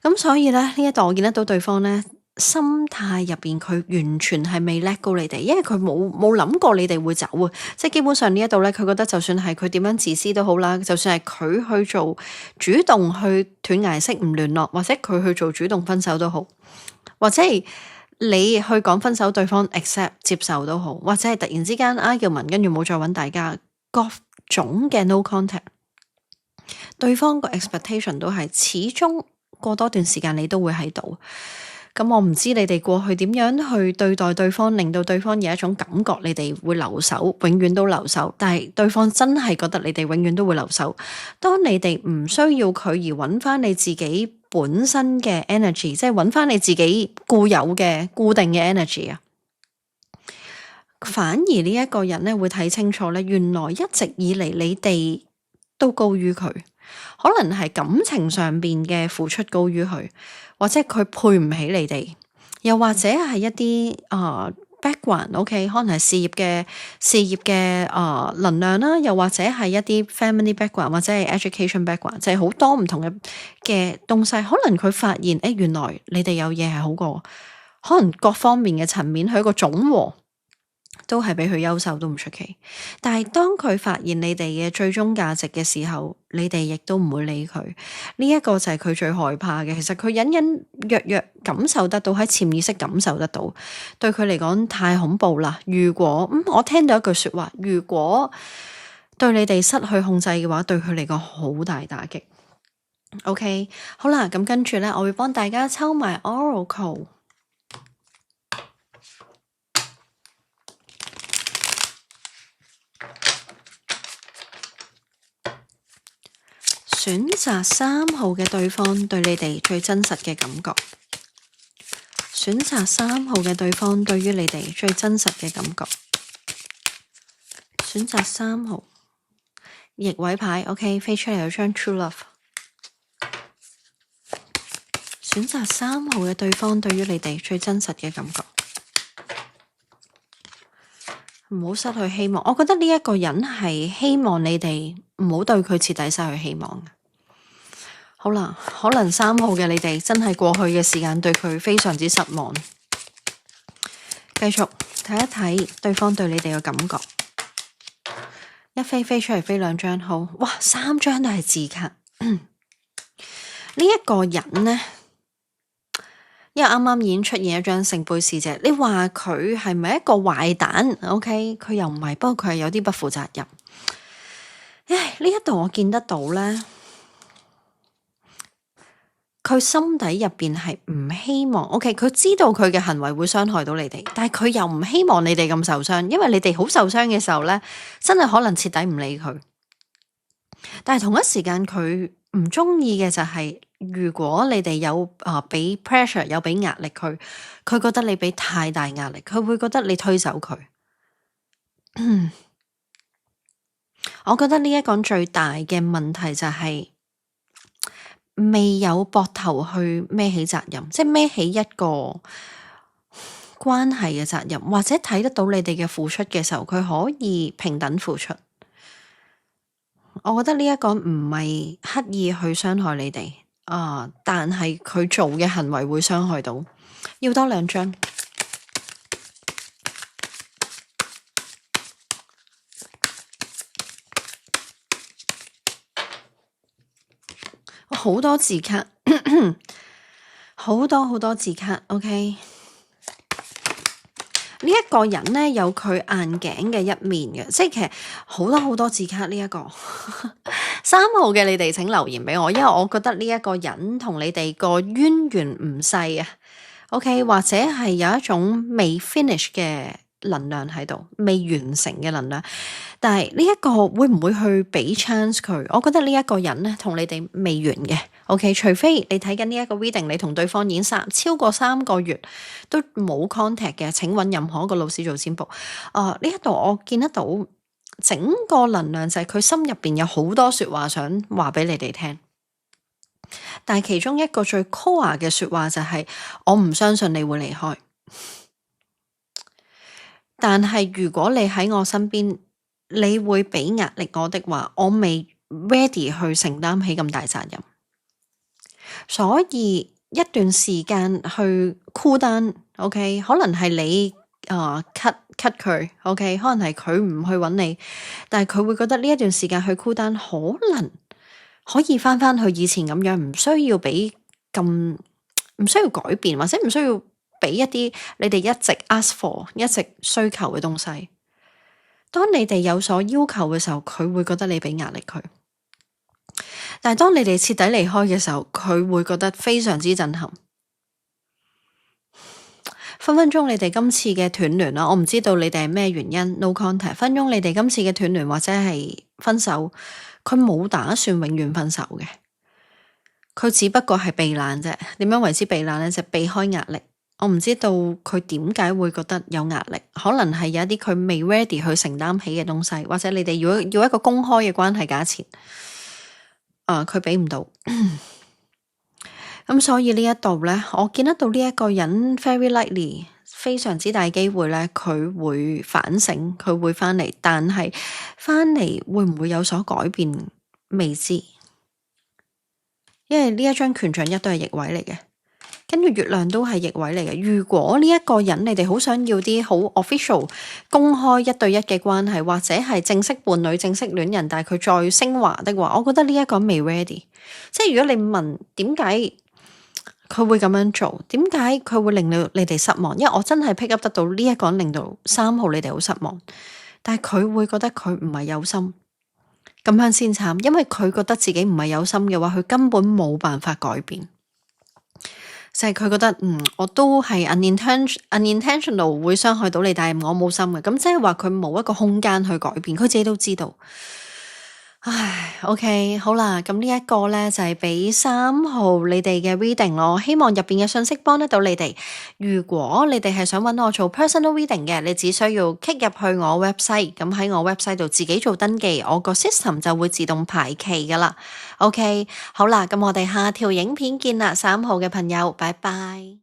咁所以呢一度我見得到對方呢，心態入邊佢完全係未 let go 你哋，因為佢冇諗過你哋會走啊。即係基本上呢一度呢，佢覺得就算係佢點樣自私都好啦，就算係佢去做主動去斷崖式唔聯絡，或者佢去做主動分手都好，或者係你去講分手，對方 accept 接受都好，或者係突然之間 argument 跟住冇再揾大家，各種嘅 no contact，對方個 expectation 都係始終過多段時間你都會喺度。咁我唔知你哋過去點樣去對待對方，令到對方有一種感覺你哋會留守，永遠都留守。但係對方真係覺得你哋永遠都會留守。當你哋唔需要佢而揾翻你自己本身嘅 energy， 即係揾翻你自己固有嘅固定嘅 energy 啊，反而呢一個人咧會睇清楚咧，原來一直以嚟你哋都高於佢，可能係感情上邊嘅付出高於佢。或者佢配唔起你哋，又或者係一啲background，OK，可能係事業嘅能量啦，又或者係一啲 family background 或者係 education background，即係好多唔同嘅東西。可能佢發現原來你哋有嘢係好過，可能各方面嘅層面，佢一個總和都係比佢優秀都唔出奇。但係當佢發現你哋嘅最終價值嘅時候，你哋亦都唔會理佢。呢一個就係佢最害怕嘅。其實佢隱隱約約感受得到，喺潛意識感受得到，對佢嚟講太恐怖啦。如果我聽到一句說話，如果對你哋失去控制嘅話，對佢嚟講好大打擊。OK， 好啦，咁跟住呢，我會幫大家抽埋 Oracle。選擇3號嘅對方對你哋最真實嘅感覺。選擇3號嘅對方對於你哋最真實嘅感覺。選擇3號逆位牌 ，OK， 飛出嚟有張 True Love。選擇3號嘅對方對於你哋最真實嘅感覺。唔好失去希望，我覺得呢一個人係希望你哋唔好對佢徹底失去希望。好啦，可能3號嘅你哋真係過去嘅時間對佢非常之失望。繼續睇一睇對方對你哋嘅感覺。一飛出嚟飛2張，好，哇，3張都係字卡。呢一個人呢，因為啱啱已經出現一張聖杯侍者，你話佢係咪一個壞蛋 ？OK， 佢又唔係，不過佢係有啲不負責任。呢一度我見得到呢，佢心底入邊係唔希望。OK， 佢知道佢嘅行為會傷害到你哋，但係佢又唔希望你哋咁受傷，因為你哋好受傷嘅時候呢，真係可能徹底唔理佢。但係同一時間佢唔中意嘅就係，如果你哋有俾 pressure 有俾壓力佢覺得你俾太大壓力，佢會覺得你推走佢。我覺得呢一個最大嘅問題就係未有膊頭去孭起責任，即係孭起一個關係嘅責任，或者睇得到你哋嘅付出嘅時候，佢可以平等付出。我覺得呢一個唔係刻意去傷害你哋但係佢做嘅行為會傷害到。要多2張，好多字卡，好多字卡。OK，呢一個人呢，有佢硬頸嘅一面嘅，即係其實好多字卡。呢一個3號嘅你哋請留言俾我，因為我覺得呢一個人同你哋個淵源唔細啊。OK， 或者係有一種未 finish 嘅能量喺度，未完成嘅能量。但係呢一個會唔會去俾 chance 佢？我覺得呢一個人呢，同你哋未完嘅。OK， 除非你睇緊呢一個 reading，你同對方已經超過3個月都冇 contact 嘅，請揾任何一個老師做占卜。呢一度我見得到整個能量就係佢心入邊有好多說話想話俾你哋聽。但係其中一個最 core 嘅說話就係我唔相信你會離開，但係如果你喺我身邊，你會俾壓力我的話，我未 ready 去承擔起咁大責任，所以一段時間去 cool down。OK， 可能係你cut 佢 OK， 可能係佢唔去揾你，但係佢會覺得呢一段時間去 cool down 可能可以翻去以前咁樣，唔需要俾唔需要改變，或者唔需要俾一啲你哋一直 ask for 一直需求嘅東西。當你哋有所要求嘅時候，佢會覺得你俾壓力佢。但係當你哋徹底離開嘅時候，佢會覺得非常之震撼。分分鐘你哋今次嘅斷聯啦，我唔知道你哋係咩原因 no contact。分分鐘你哋今次嘅斷聯或者係分手，佢冇打算永遠分手嘅，佢只不過係避難啫。點樣為之避難呢？就避開壓力。我唔知道佢點解會覺得有壓力，可能係有一啲佢未 ready 去承擔起嘅東西，或者你哋如果要一個公開嘅關係價錢，佢俾唔到。咁所以呢一度呢，我見得到呢一個人 very likely 非常之大機會呢，佢會反省，佢會翻嚟，但係翻嚟會唔會有所改變，未知。因為呢一張權杖一都係逆位嚟嘅，跟住月亮都係逆位嚟嘅。如果呢一個人你哋好想要啲好 official 公開一對一嘅關係，或者係正式伴侶、正式戀人，但係佢再升華的話，我覺得呢一個未 ready。即係如果你問點解佢會咁樣做，點解佢會令到你哋失望？因為我真係 pick up 得到呢一個人令到3號你哋好失望，但係佢會覺得佢唔係有心，咁樣先慘。因為佢覺得自己唔係有心嘅話，佢根本冇辦法改變。就係佢覺得我都係 unintentional 會傷害到你，但係我冇心嘅，咁即係話佢冇一個空間去改變，佢自己都知道。唉，OK， 好啦，咁呢一個呢，就係俾3號你哋嘅 reading 咯，希望入邊嘅信息幫得到你哋。如果你哋係想揾我做 personal reading 嘅，你只需要 click 入去我 website， 咁喺我 website 度自己做登記，我個 system 就會自動排期噶啦。OK， 好啦，咁我哋下條影片見啦，3號嘅朋友，拜拜。